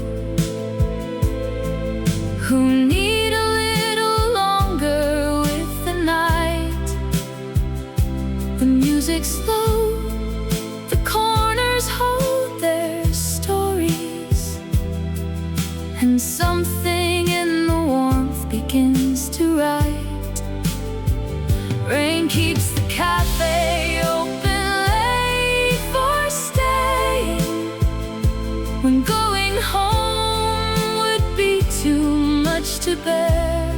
who need a little longer with the night. The music's low, the corners hold their stories, and something in the warmth begins to write. Rain keeps the cafe open late for staying, when going home would be too much to bear.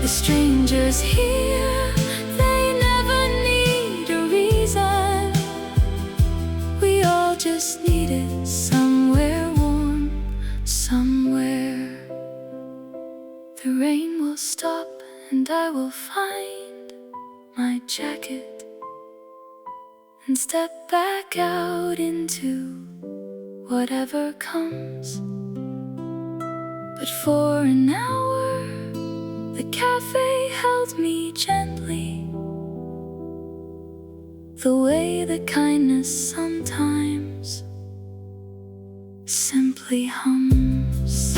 The strangers here, they never need a reason. We all just needed somewhere warm, somewhere. The rain will stop and I will find my jacket and step back out into whatever comes. But for an hour, the cafe held me gently, the way that kindness sometimes simply hums.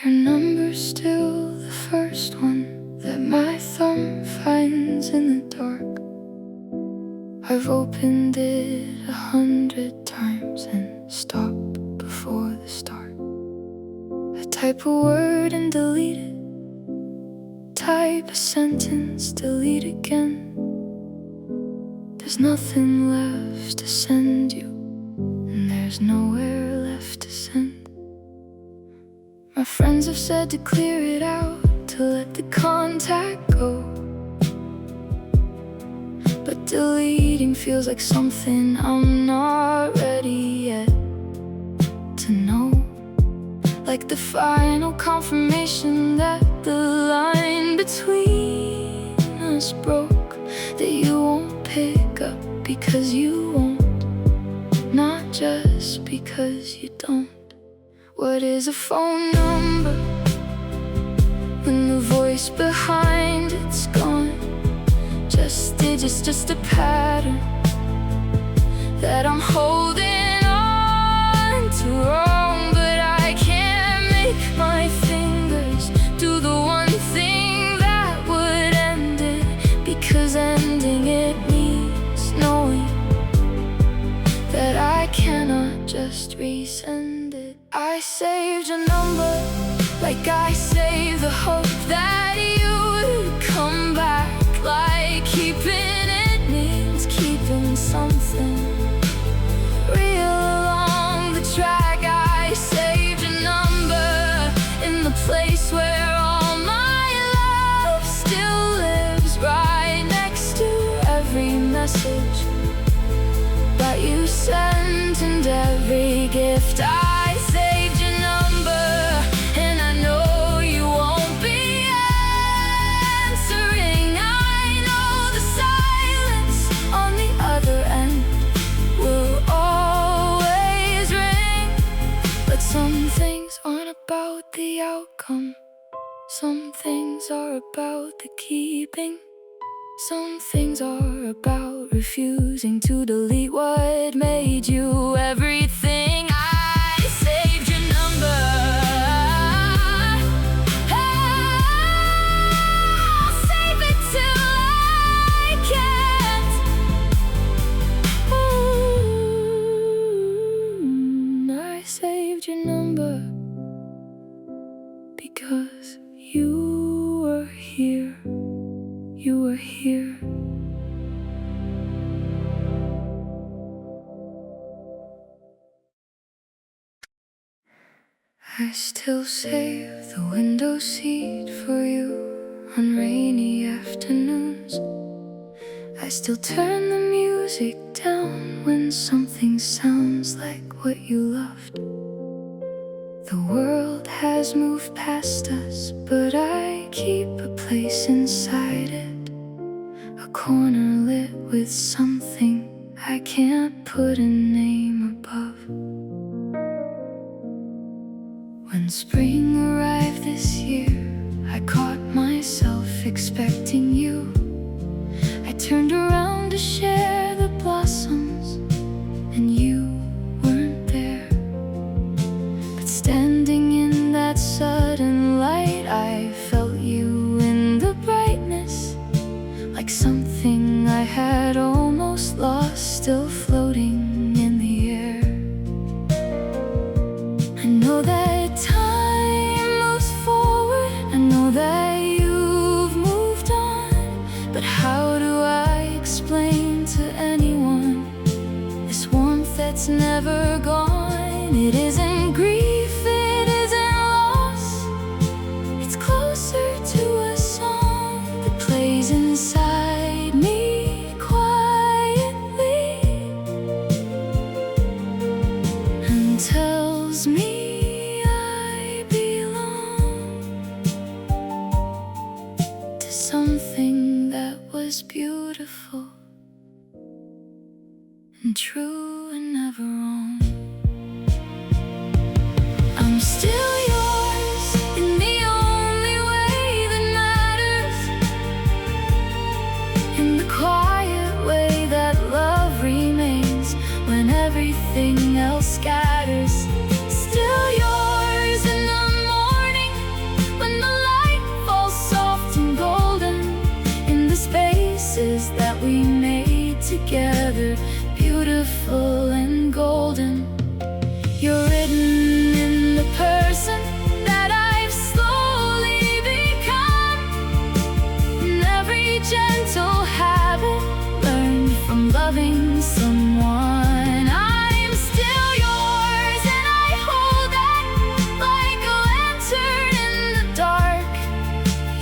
Your number's still the first one that my thumb finds in the dark. I've opened it 100 times and stopped before the start. I type a word and delete it, type a sentence, delete again. There's nothing left to send you, and there's nowhere left to send. My friends have said to clear it out, to let the contact go. But deleting feels like something I'm not ready yet to know. Like the final confirmation that the line between us broke, that you won't pick up because you won't, not just because you don't. What is a phone number when the voice behind it's gone? Just digits, just a pattern that I'm holding on to wrong. But I can't make my fingers do the one thing that would end it, because ending it means knowing that I cannot just resend it. I saved your number like I saved the hope that you would come back. Like keeping it means keeping something real along the track. I saved your number in the place where all my love still lives, right next to every message that you sent and every gift. I saved your number, and I know you won't be answering. I know the silence on the other end will always ring. But some things aren't about the outcome, some things are about the keeping. Some things are about refusing to delete what made you everything. I saved your number. I'll save it till I can't. Ooh. saved your number because you were here. You were here. I still save the window seat for you on rainy afternoons. I still turn the music down when something sounds like what you loved. The world has moved past us, but I keep a place inside it, a corner lit with something I can't put a name above. When spring arrived this year, I caught myself expecting you. I turned around to share the blossoms, and you weren't there. But standing in that sudden light, I felt you in the brightness, like something I had almost lost, still floating in the air. I know that time moves forward, I know that you've moved on, but how do I explain to anyone this warmth that's never gone? It isn't grief, it isn't loss, it's closer to a song that plays inside me quietly and tells me I belong to something that was beautiful and true and never wrong. I'm still yours in the only way that matters, in the quiet way that love remains when everything else scatters. Still yours in the morning when the light falls soft and golden, in the spaces that we made together, beautiful and golden. You're written in the person that I've slowly become, in every gentle habit learned from loving someone. I'm still yours and I hold that like a lantern in the dark.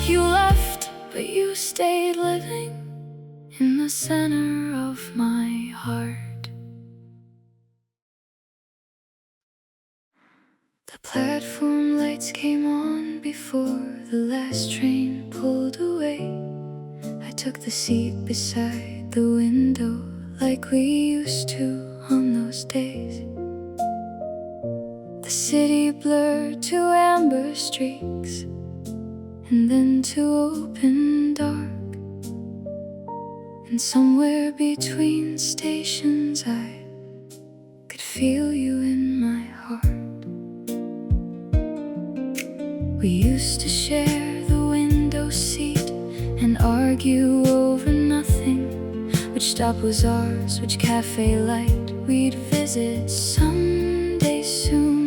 You left, but you stayed living in the center of my heart. The platform lights came on before the last train pulled away. I took the seat beside the window like we used to on those days. The city blurred to amber streaks and then to open dark. And somewhere between stations I could feel you in my heart. We used to share the window seat and argue over nothing, which stop was ours, which cafe light we'd visit someday soon.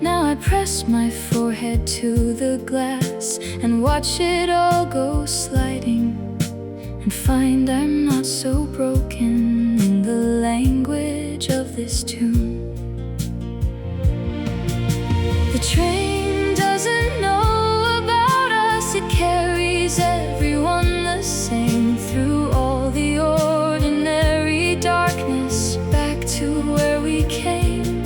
Now I press my forehead to the glass and watch it all go sliding, and find I'm not so broken in the language of this tune. The train doesn't know about us, it carries everyone the same through all the ordinary darkness back to where we came.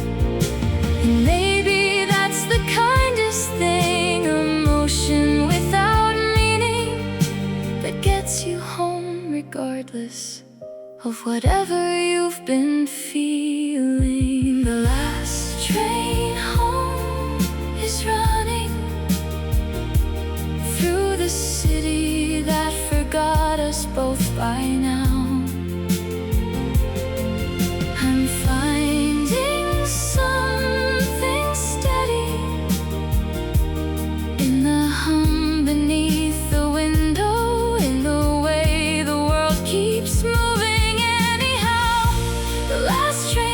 And maybe that's the kindest thing, emotion without meaning that gets you home regardless of whatever you've been feeling. The last train home is running through the city that forgot us both by now. I'm finding something steady in the hum beneath the window, in the way the world keeps moving anyhow. The last train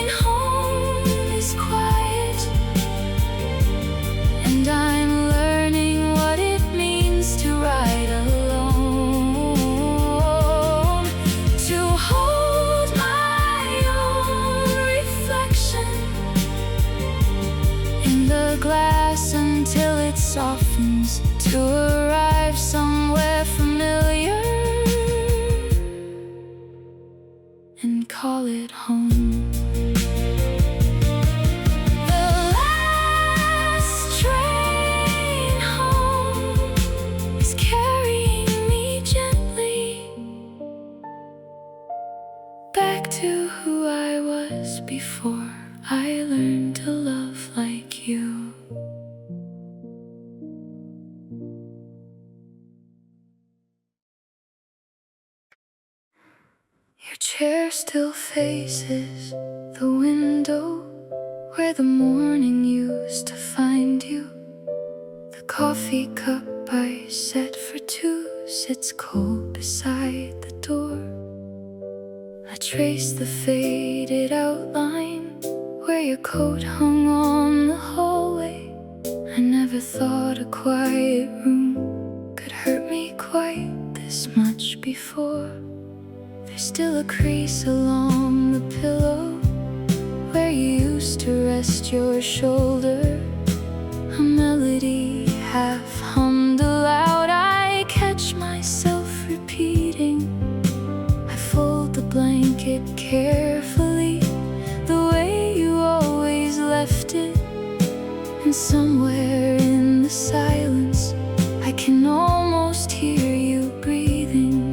the glass until it softens, to arrive somewhere familiar and call it home. The last train home is carrying me gently back to who I was before I learned to love like you. Your chair still faces the window where the morning used to find you. The coffee cup I set for two sits cold beside the door. I trace the faded outline where your coat hung on the hallway. I never thought a quiet room could hurt me quite this much before. There's still a crease along the pillow where you used to rest your shoulder. A melody half hummed aloud, I catch myself repeating. I fold the blanket carefully, the way you always left it. And somewhere in the silence, I can almost hear you breathing.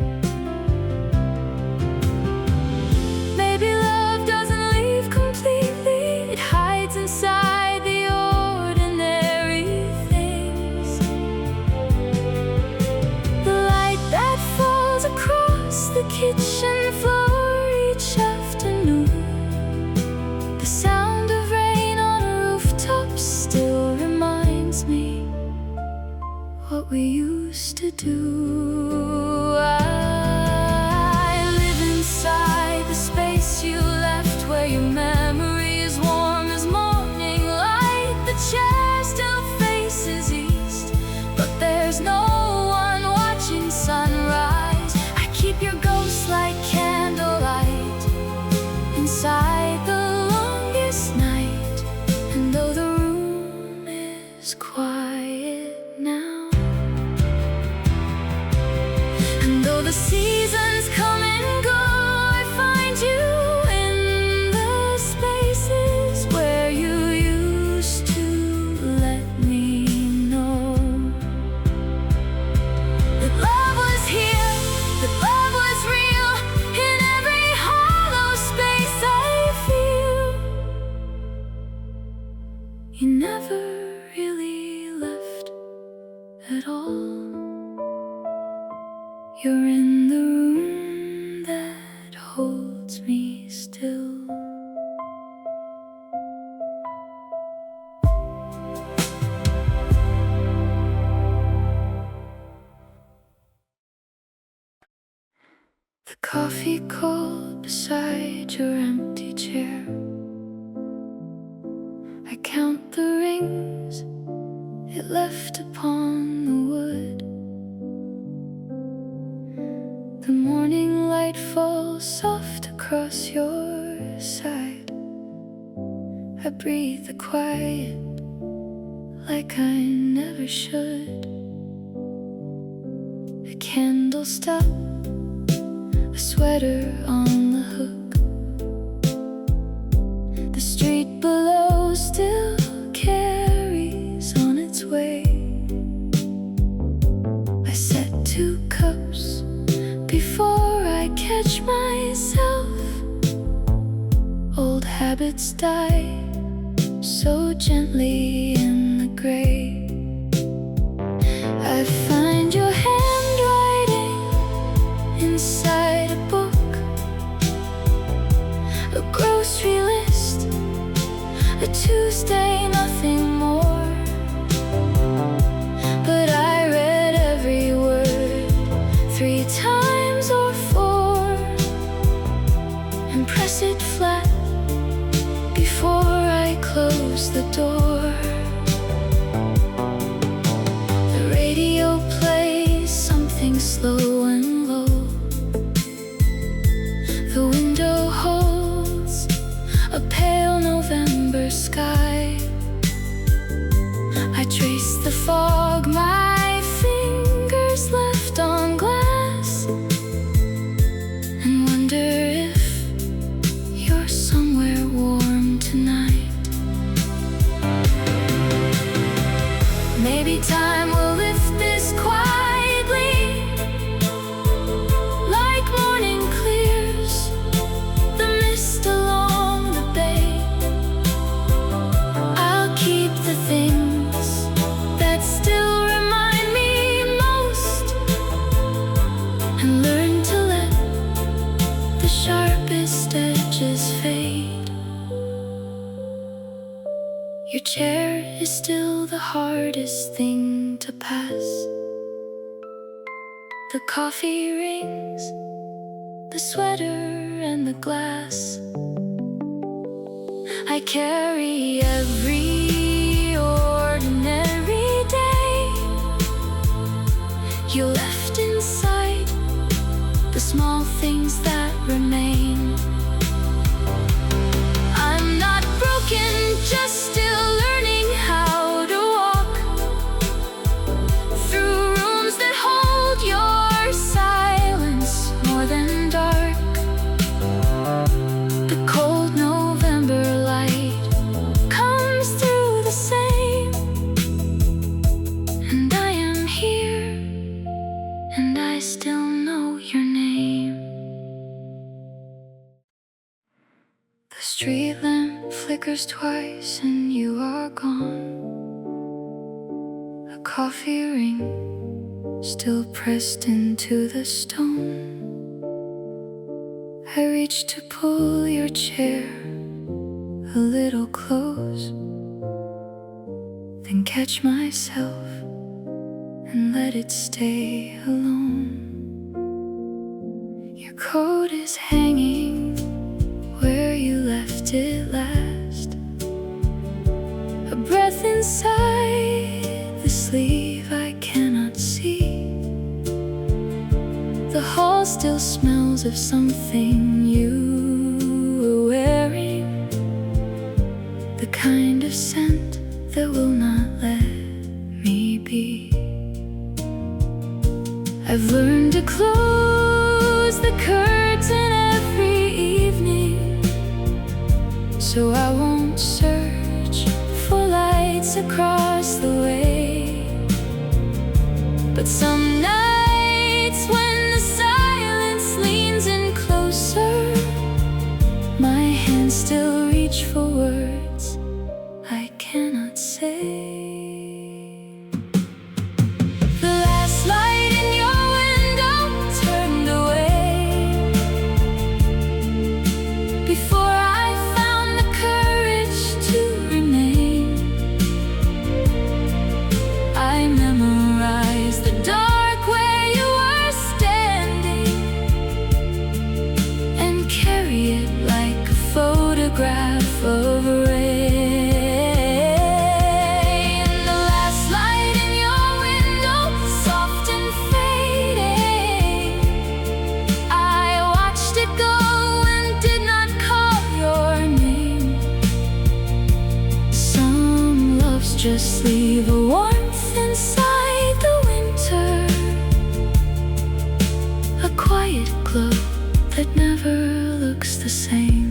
Maybe love doesn't leave completely, it hides inside the ordinary things. The light that falls across the kitchen floor each afternoon, the sound of rain on a rooftop still reminds me what we used to do. I live inside the space you left, where your memory is warm as morning light. The chair still faces east, but there's no one watching sunrise. I keep your ghost like candlelight inside the longest night. And though the room is quiet now, and though the seasons come and go, I find you in the spaces where you used to let me know that love was here, that love was real, in every hollow space I feel. You never really left at all. You're in the room that holds me still. The coffee cold beside your empty chair. I count the rings it left upon the wood. The morning light falls soft across your side. I breathe the quiet like I never should. A candle stop, a sweater on the hook. The street below still carries on its way. I set 2 cups before I catch myself. Old habits die so gently in the gray. I find your handwriting inside a book, a grocery list, a Tuesday, nothing more. But I read every word 3 times or 4 and press it flat before I close the door. The radio plays something slow and low. The window holds a pale November sky. the fog my fingers left on glass, and wonder if you're somewhere warm tonight. Maybe time will lift this quietly, like morning clears the mist along the bay. I'll keep the things that still remind me most, and learn to let the sharpest edges fade. Your chair is still the hardest thing to pass. The coffee rings, the sweater and the glass. I carry every ordinary day you left inside, the small things that remain. I'm not broken, just still learning how to walk through rooms that hold your silence more than dark. The cold November light comes through the same, and I am here, and I still know your name. The street lamp flickers twice and you are gone. A coffee ring still pressed into the stone. I reach to pull your chair a little close, then catch myself and let it stay alone. Your coat is hanging where you left it last, a breath inside the sleeve I cannot see. The hall still smells of something you were wearing, the kind of scent that will not let me be. I've learned to close the curtain every evening, so I won't search for lights across the way. But some nights when the silence leans in closer, my hands still reach for words I cannot say. The last light in your window turned away before I found the courage to remain. I memorized the dark where you were standing, and carry it like a photograph of rain. The last light in your window, soft and fading, I watched it go and did not call your name. Some loves just leave a warmth inside the winter, a quiet glow that never looks the same.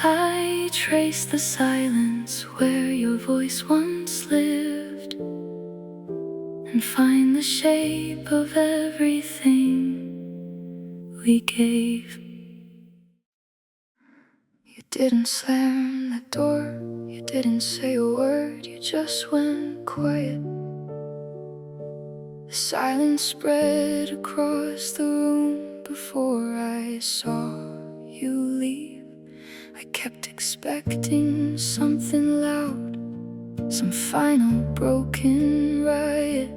I trace the silence where your voice once lived, and find the shape of everything we gave. You didn't slam the door, you didn't say a word, you just went quiet. The silence spread across the room before I saw you leave. I kept expecting something loud, some final broken riot,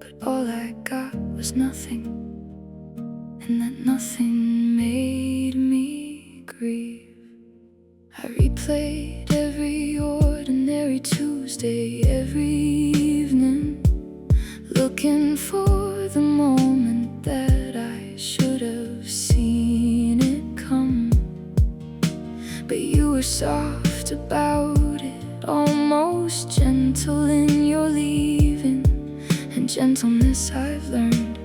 but all I got was nothing, and that nothing made me grieve. I replayed every ordinary Tuesday, every evening, looking for the moment that I should have seen it come. But you were soft about it, almost gentle in your leaving. And gentleness, I've learned,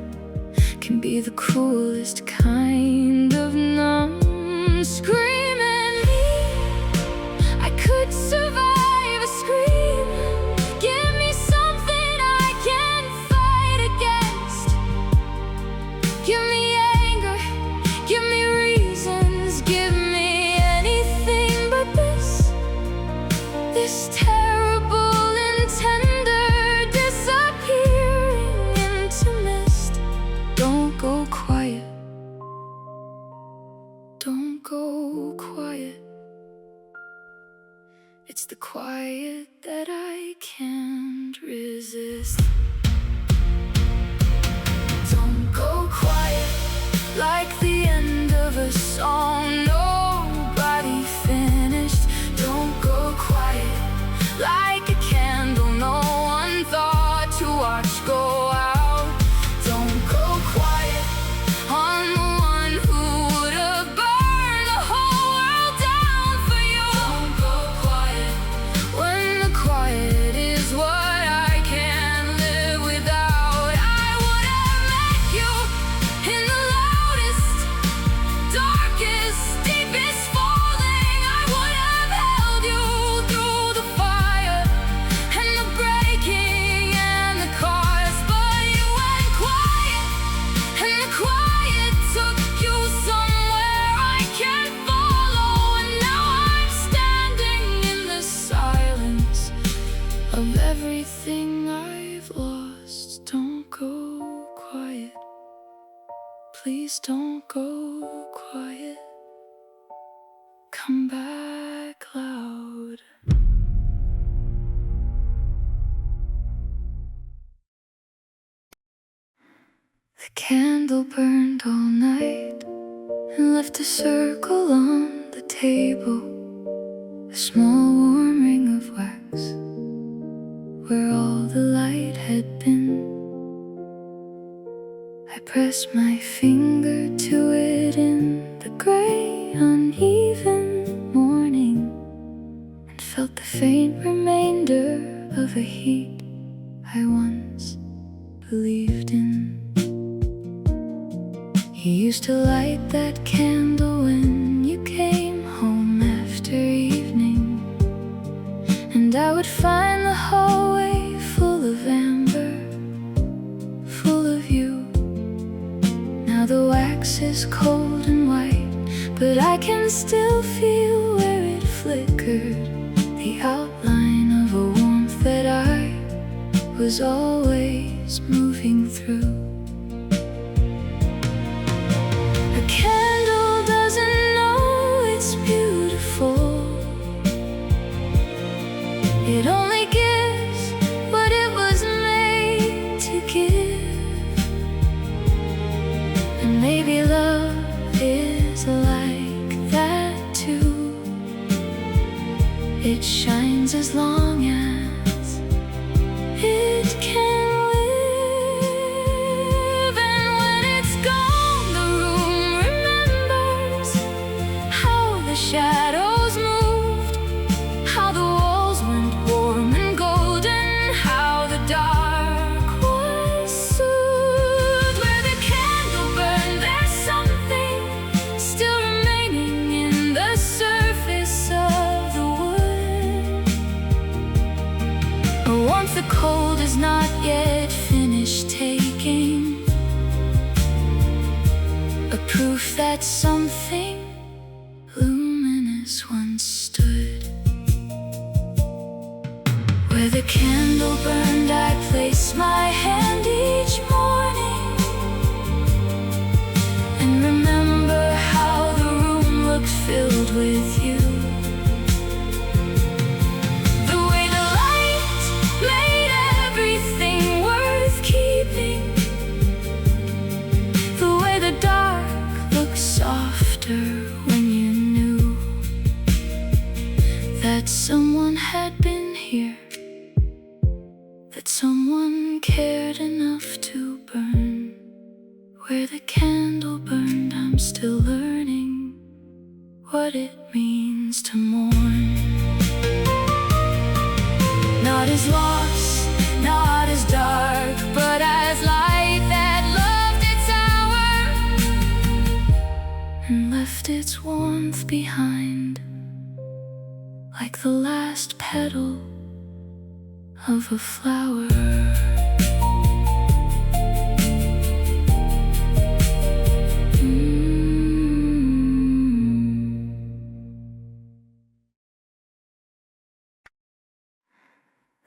can be the cruelest kind of numb. Scream at me, I could survive a scream. Give me something I can fight against. Give me anger, give me reasons, give me anything but this terrible and tender disappearing into mist. Don't go quiet, don't go quiet. It's the quiet that I can't resist. Don't go quiet, like the end of a song nobody finished. Don't go quiet, like a candle no one thought to watch go out. Don't go quiet on the one who would have burned the whole world down for you. Don't go quiet when the quiet is what I can't live without. I would have met you in the loudest, darkest, deepest falling. I would have held you through the fire and the breaking and the cars. But you went quiet, and the quiet took you somewhere I can't follow. And now I'm standing in the silence of everything I've lost. Don't go quiet, please don't go quiet. Come back loud. The candle burned all night and left a circle on the table, a small warm ring of wax where all the light had been. I pressed my finger to it in the gray, uneven morning and felt the faint remainder of a heat I once believed in. You used to light that candle when you came home after evening, and I would find the hallway full of amber, full of you. Now the wax is cold and white, but I can still feel where it flickered, the outline of a warmth that I was always moving through. A candle doesn't know it's beautiful. It only gives what it was made to give. And maybe love is like that too. It shines as long as it can live. And when it's gone, the room remembers how the shadows moved, how the walls went warm and golden, how the dark was soothed. Where the candle burned, there's something still remaining in the surface of the wood, a warmth the cold is not yet finished taking, a proof that something luminous once stood. Where the candle burned, I place my hand each morning and remember how the room looked filled with you. The way the light made everything worth keeping, the way the dark looked softer when you knew that someone had been here, that someone cared enough to burn. Where the candle burned, I'm still learning what it means to mourn. month behind, like the last petal of a flower.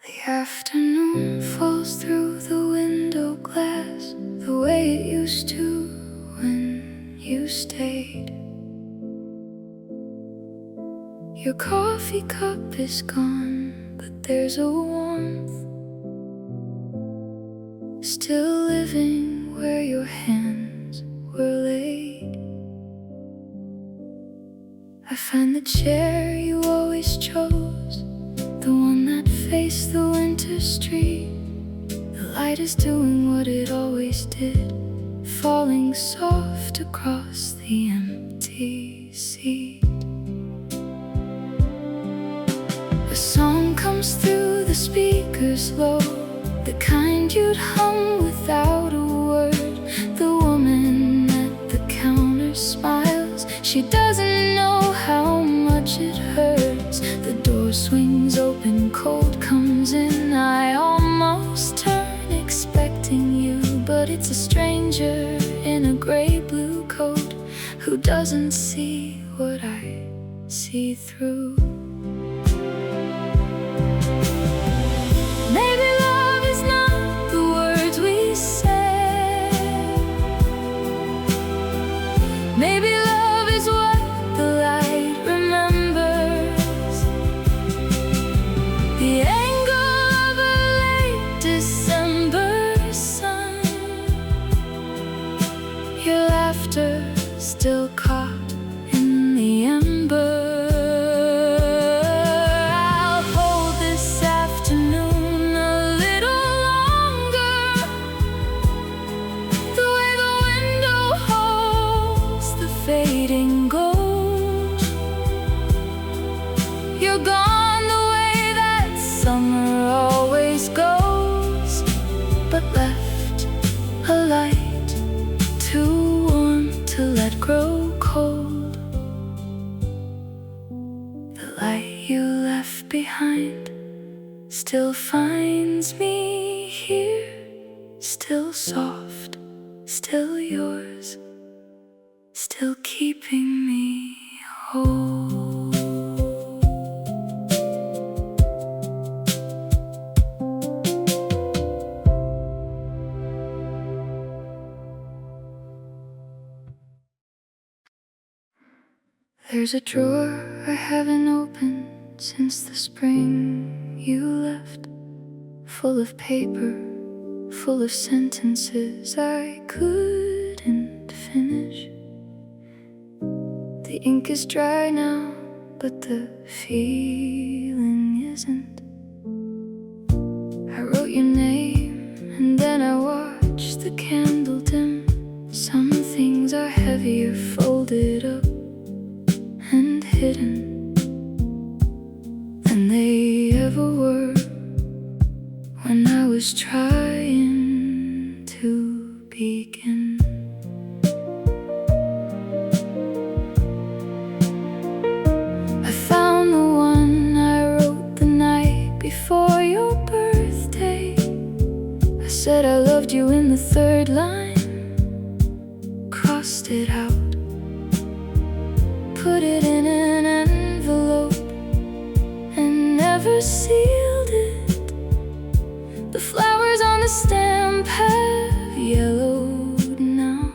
The afternoon falls through the window glass, the way it used to when you stayed. Your coffee cup is gone, but there's a warmth still living where your hands were laid. I find the chair you always chose, the one that faced the winter street. The light is doing what it always did, falling soft across the empty seat. A song comes through the speakers low, the kind you'd hum without a word. The woman at the counter smiles, she doesn't know how much it hurts. The door swings open, cold comes in. I almost turn expecting you, but it's a stranger in a gray-blue coat who doesn't see what I see through. Maybe love is not the words we say. Maybe love is what the light remembers, the angle of a late December sun, your laughter still caught in the ember. I'll hold this afternoon a little longer, the way the window holds the fading gold. You're gone the way that summer always goes, but left a light too warm to let grow cold. The light you left behind still finds me here, still soft, still yours, still keeping me whole. There's a drawer I haven't opened since the spring you left, full of paper, full of sentences I couldn't finish. The ink is dry now, but the feeling isn't. I wrote your name, and then I watched the candle dim. Some things are heavier folded up and hidden than they ever were when I was trying to begin. I found the one I wrote the night before your birthday. I said I loved you in the third line, crossed it out, put it in an envelope, and never sealed it. The flowers on the stamp have yellowed now.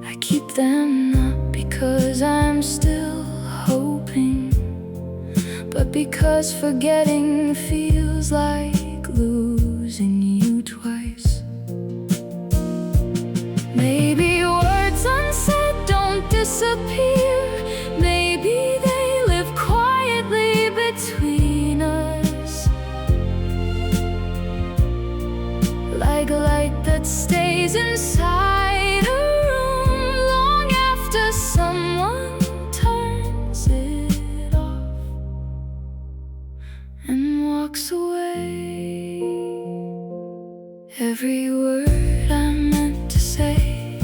I keep them not because I'm still hoping, but because forgetting feels like losing you twice. Maybe words unsaid don't disappear. Maybe they live quietly between us, like a light that stays inside a room long after someone turns it off and walks away. Every word I meant to say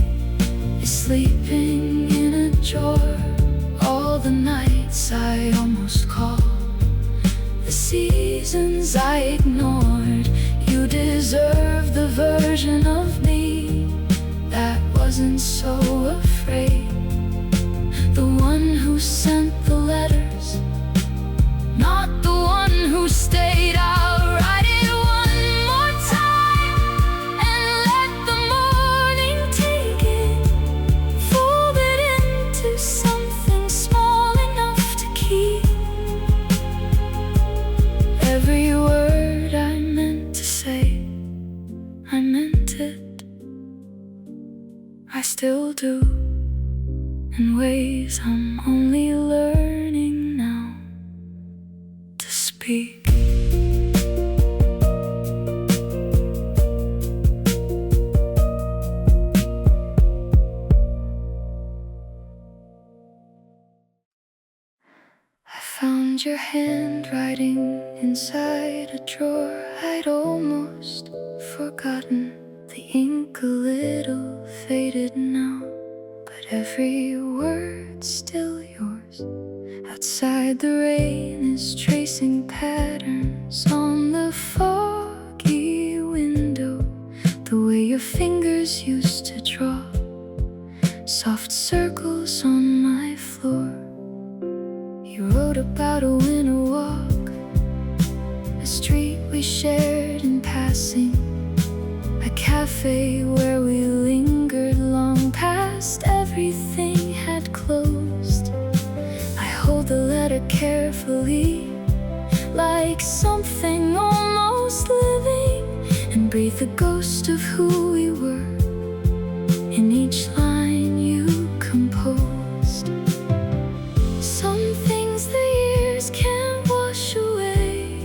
is sleeping in a almost call the seasons I ignored. You deserve the version of me that wasn't so afraid. The one who sent the letters, not the one who stayed. I'll write it one more time and let the morning take it, fold it into something small enough to keep. Every word I meant to say, I meant it. I still do, in ways I'm only learning now to speak. I found your handwriting inside a drawer I'd almost forgotten. The ink a little faded now, but every word's still yours. Outside the rain is tracing patterns on the foggy window, the way your fingers used to draw soft circles on my floor. You wrote about a winter walk, a street we shared in passing, a cafe where we lingered long past everything had closed. I hold the letter carefully, like something almost living, and breathe the ghost of who we were in each line you composed. Some things the years can't wash away,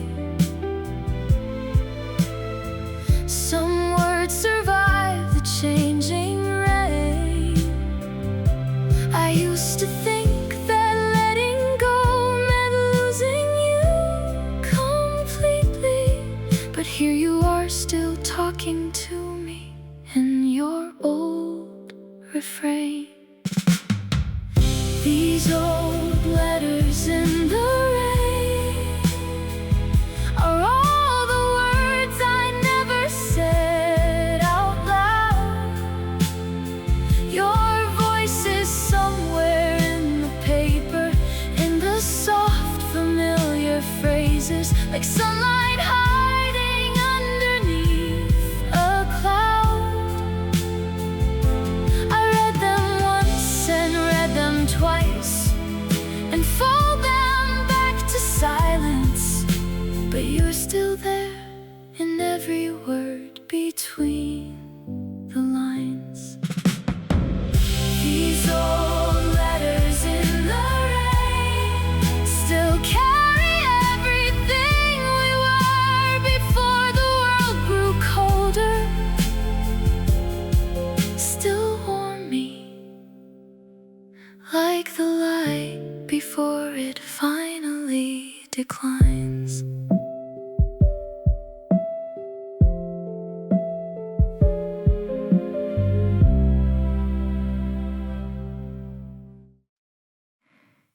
some words survive the changing rain. I used to think that letting go meant losing you completely, but here you are still talking to me in your old refrain. These old letters in the rain are all the words I never said out loud. Your voice is somewhere in the paper, in the soft familiar phrases, like sunlight hiding underneath a cloud. I read them once and read them twice, and fold them back to silence, but you're still there in every word between the lines. These old letters in the rain still carry everything we were before the world grew colder, still warm me like the light before it finally declines.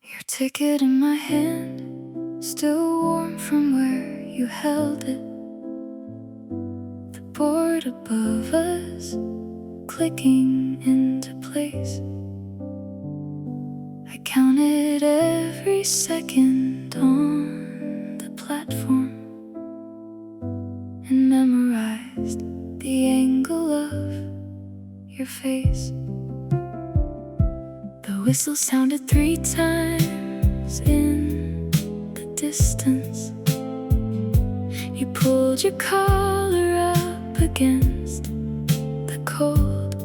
Your ticket in my hand, still warm from where you held it. The board above us clicking into place. I counted every second on the platform and memorized the angle of your face. The whistle sounded 3 times in the distance. You pulled your collar up against the cold.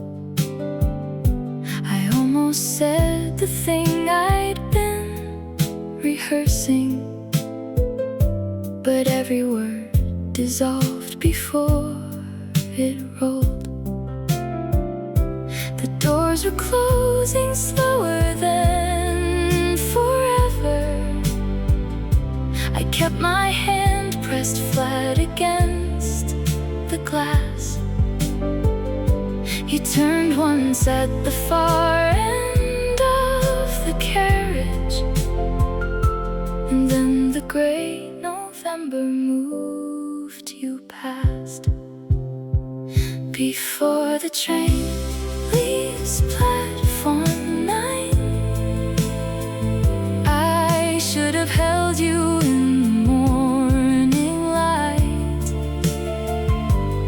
I almost said the thing I'd been rehearsing, but every word dissolved before it rolled. The doors were closing slower than forever. I kept my hand pressed flat against the glass. You turned once at the far end of the carriage, and And then the gray November moved you past. Before the train leaves platform 9, I should have held you in the morning light.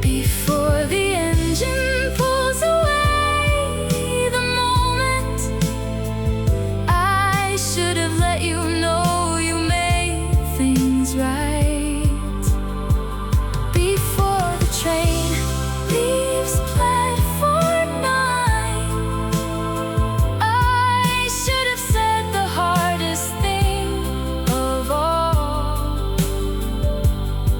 Before the engine pulls away the moment, I should have let you know you made things right. Before the train leaves platform 9, I should have said the hardest thing of all,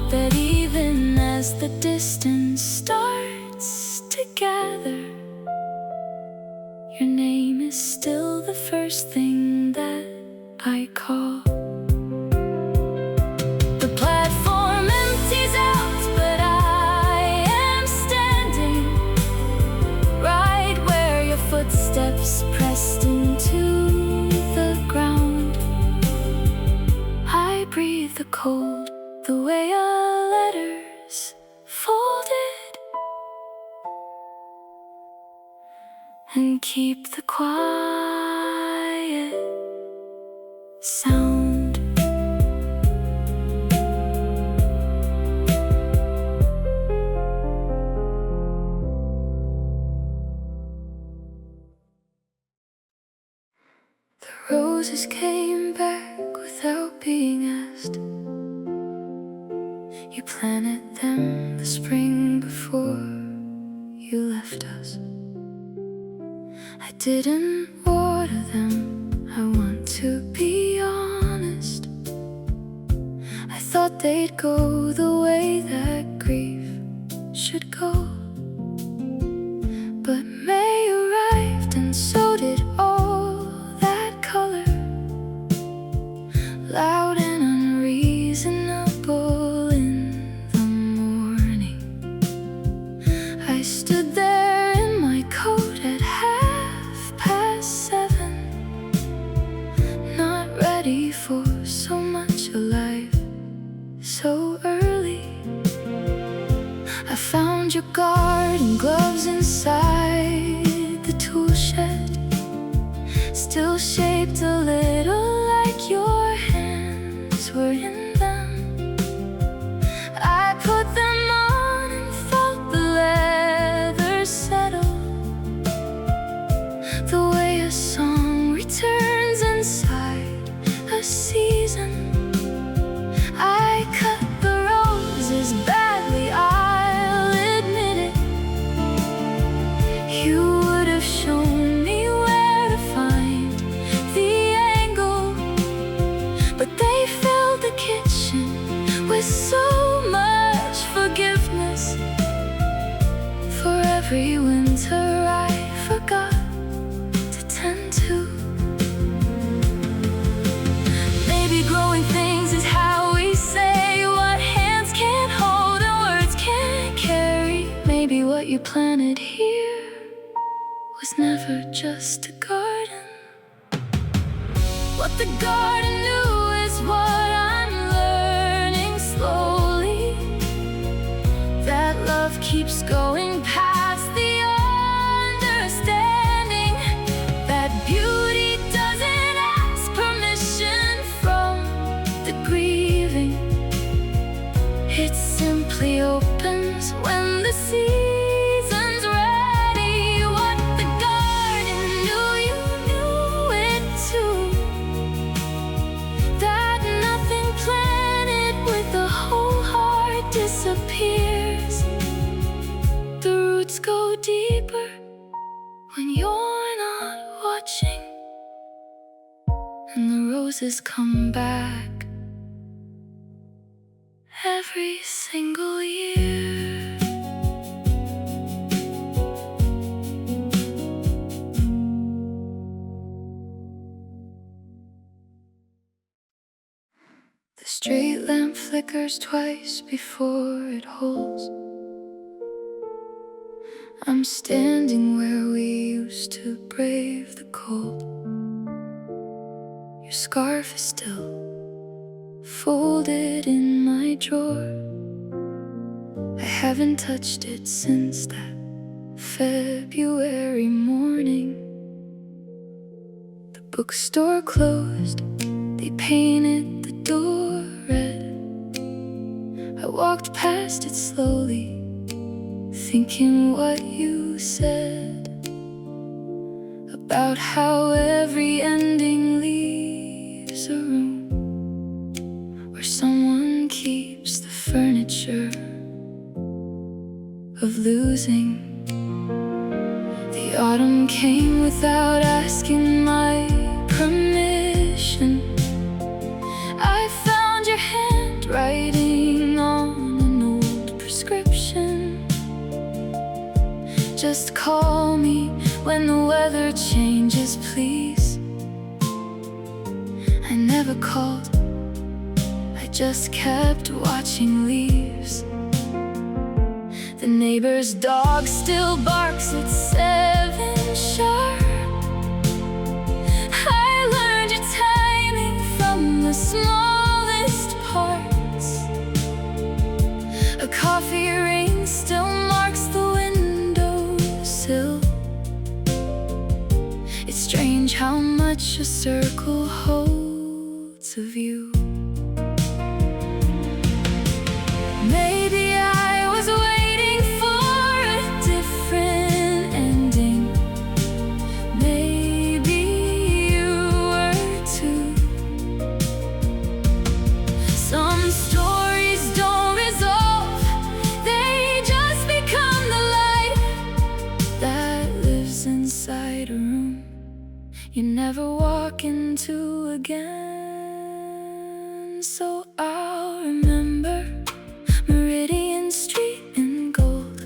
that even as the distance starts to gather, your name is still the first thing that I call. The platform empties out, but I am standing right where your footsteps pressed into the ground. I breathe the cold, the way a letter's folded, and keep the quiet sound. The roses came back without being asked. You planted them the spring before you left us. I didn't water them, I want to be honest. I thought they'd go the way that grief should go. But May arrived, and so did all that color, loud and unreasonable in the morning. I stood there in my coat at 7:30, not ready for so much alive so early. I found your garden gloves inside the tool shed, still shaped a little like your hands were in them. I put them on and felt the leather settle, the way a song returns inside a season. I cut the roses badly, I'll admit it. You would have shown me where to find the angle, but they filled the kitchen with so much forgiveness for every winter I forgot to tend to. Maybe growing things is how we say what hands can't hold and words can't carry. Maybe what you planted here was never just a garden. What the garden knew is what I'm learning slowly, that love keeps going past the understanding, that beauty doesn't ask permission from the grieving. It simply opens when the season's ready. What the garden knew, you knew it too, that nothing planted with a whole heart disappears. The roots go deeper when you're not watching, and the roses come back every single year. The street lamp flickers twice before it holds. I'm standing where we used to brave the cold. Your scarf is still folded in my drawer. I haven't touched it since that February morning. The bookstore closed, they painted the door red. I walked past it slowly, thinking what you said about how every ending leaves a room where someone keeps the furniture of losing. The autumn came without asking my permission. I found your handwriting on an old prescription. Just call me when the weather changes, please. I never called, I just kept watching leaves. The neighbor's dog still barks at 7 sharp. I learned your timing from the smallest parts. A coffee ring still marks the windowsill. It's strange how much a circle holds of you. Maybe I was waiting for a different ending. Maybe you were too. Some stories don't resolve, they just become the light that lives inside a room you never walk into again. So I'll remember Gardenia Street in gold,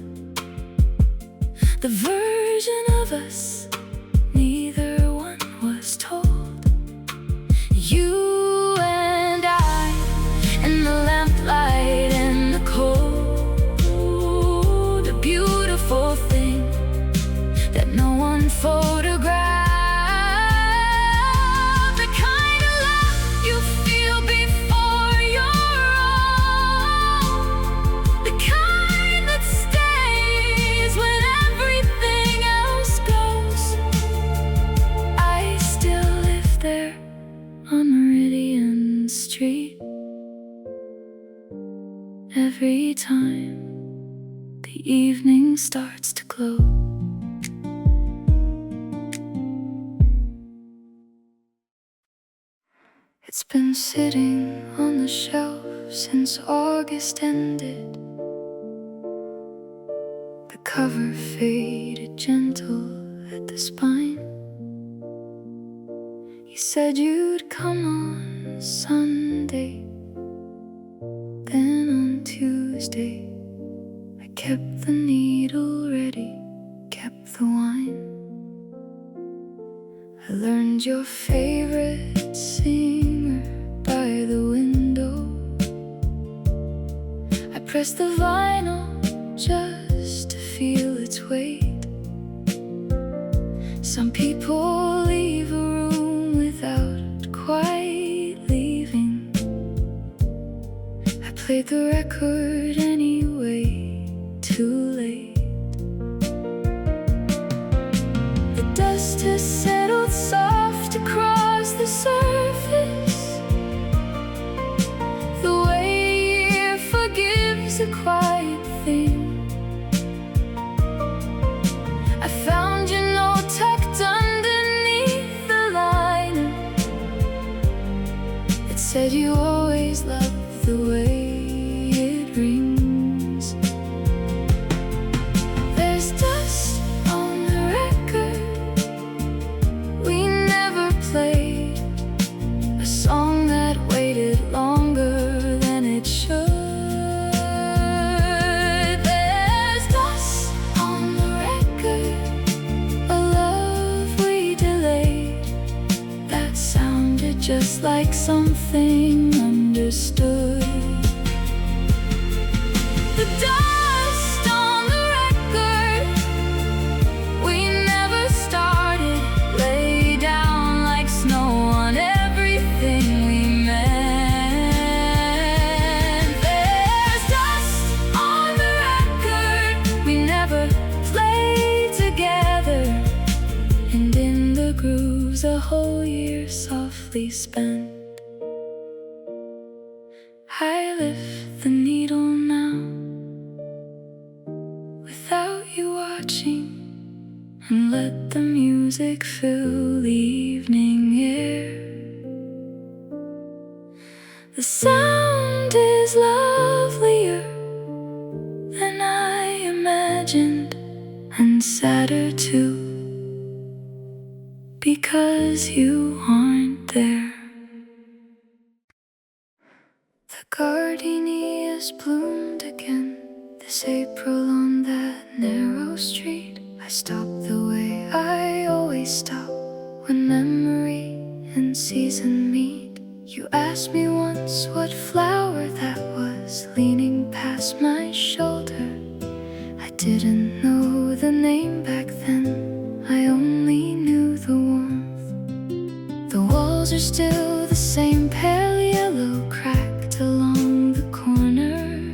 the version of us neither one was told. You and I, and the lamplight and the cold, a beautiful thing that no one photographed. The kind of love you feel before you're old, the kind that stays when everything else goes. I still live there on Gardenia Street. Every time the evening starts to glow, it's been sitting on the shelf since August ended. The cover faded gentle at the spine. You said you'd come on Sunday. Then on Tuesday, I kept the needle ready, kept the wine. I learned your favorite singer by the window. I pressed the vinyl just to feel its weight. Some people leave a room without quite leaving. I played the record anyway, too late. The dust has settled soft across the surface, the way a year forgives a quiet thing. I found your note tucked underneath the liner. It said you always loved the way it rings. There's dust on the record we never played, a song that waited longer than it should. There's dust on the record, a love we delayed, that sounded just like something understood. The dust on the record we never started, lay down like snow on everything we meant. I lift the needle now, without you watching, and let the music fill the evening air. The sound is lovelier than I imagined, and sadder too, because you aren't there. The gardenias bloomed again this April on that narrow street. I stopped the way I always stop when memory and season meet. You asked me once what flower that was leaning past my shoulder. I didn't know the name back then, I only knew the warmth. The walls are still the same, pale yellow, cracked along the corner.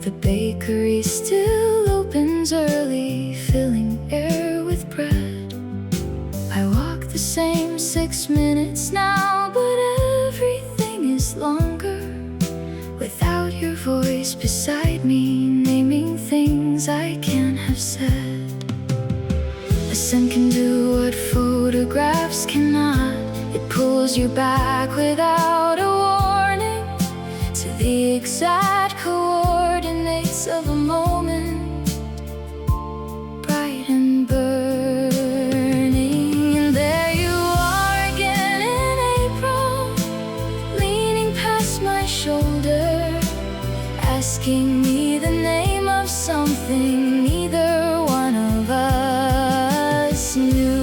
The bakery still opens early, filling air with bread. I walk the same 6 minutes now, but everything is longer without your voice beside me, naming things I can't have said. A scent can do what photographs cannot. It pulls you back without a warning to the exact coordinates of a moment, bright and burning. And there you are again in April, leaning past my shoulder, asking me the name of something neither one of us knew.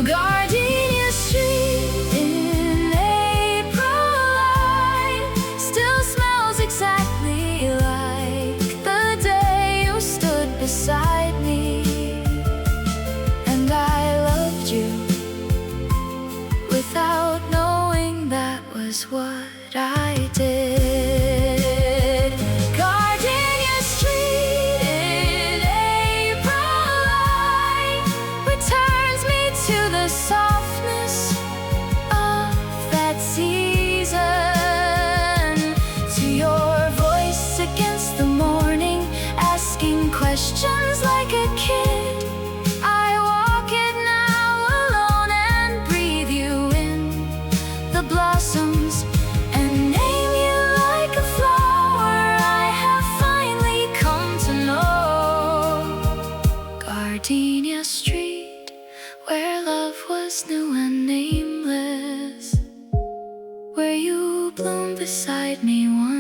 Gardenia Street in April light still smells exactly like the day you stood beside me. And I loved you without knowing that was what I did. Gardenia Street in April light returns me to the softness of that season, to your voice against the morning, asking questions like a kid. I walk it now alone and breathe you in the blossoms, and name you like a flower I have finally come to know. Gardenia Street, where love was new and nameless, where you bloomed beside me once.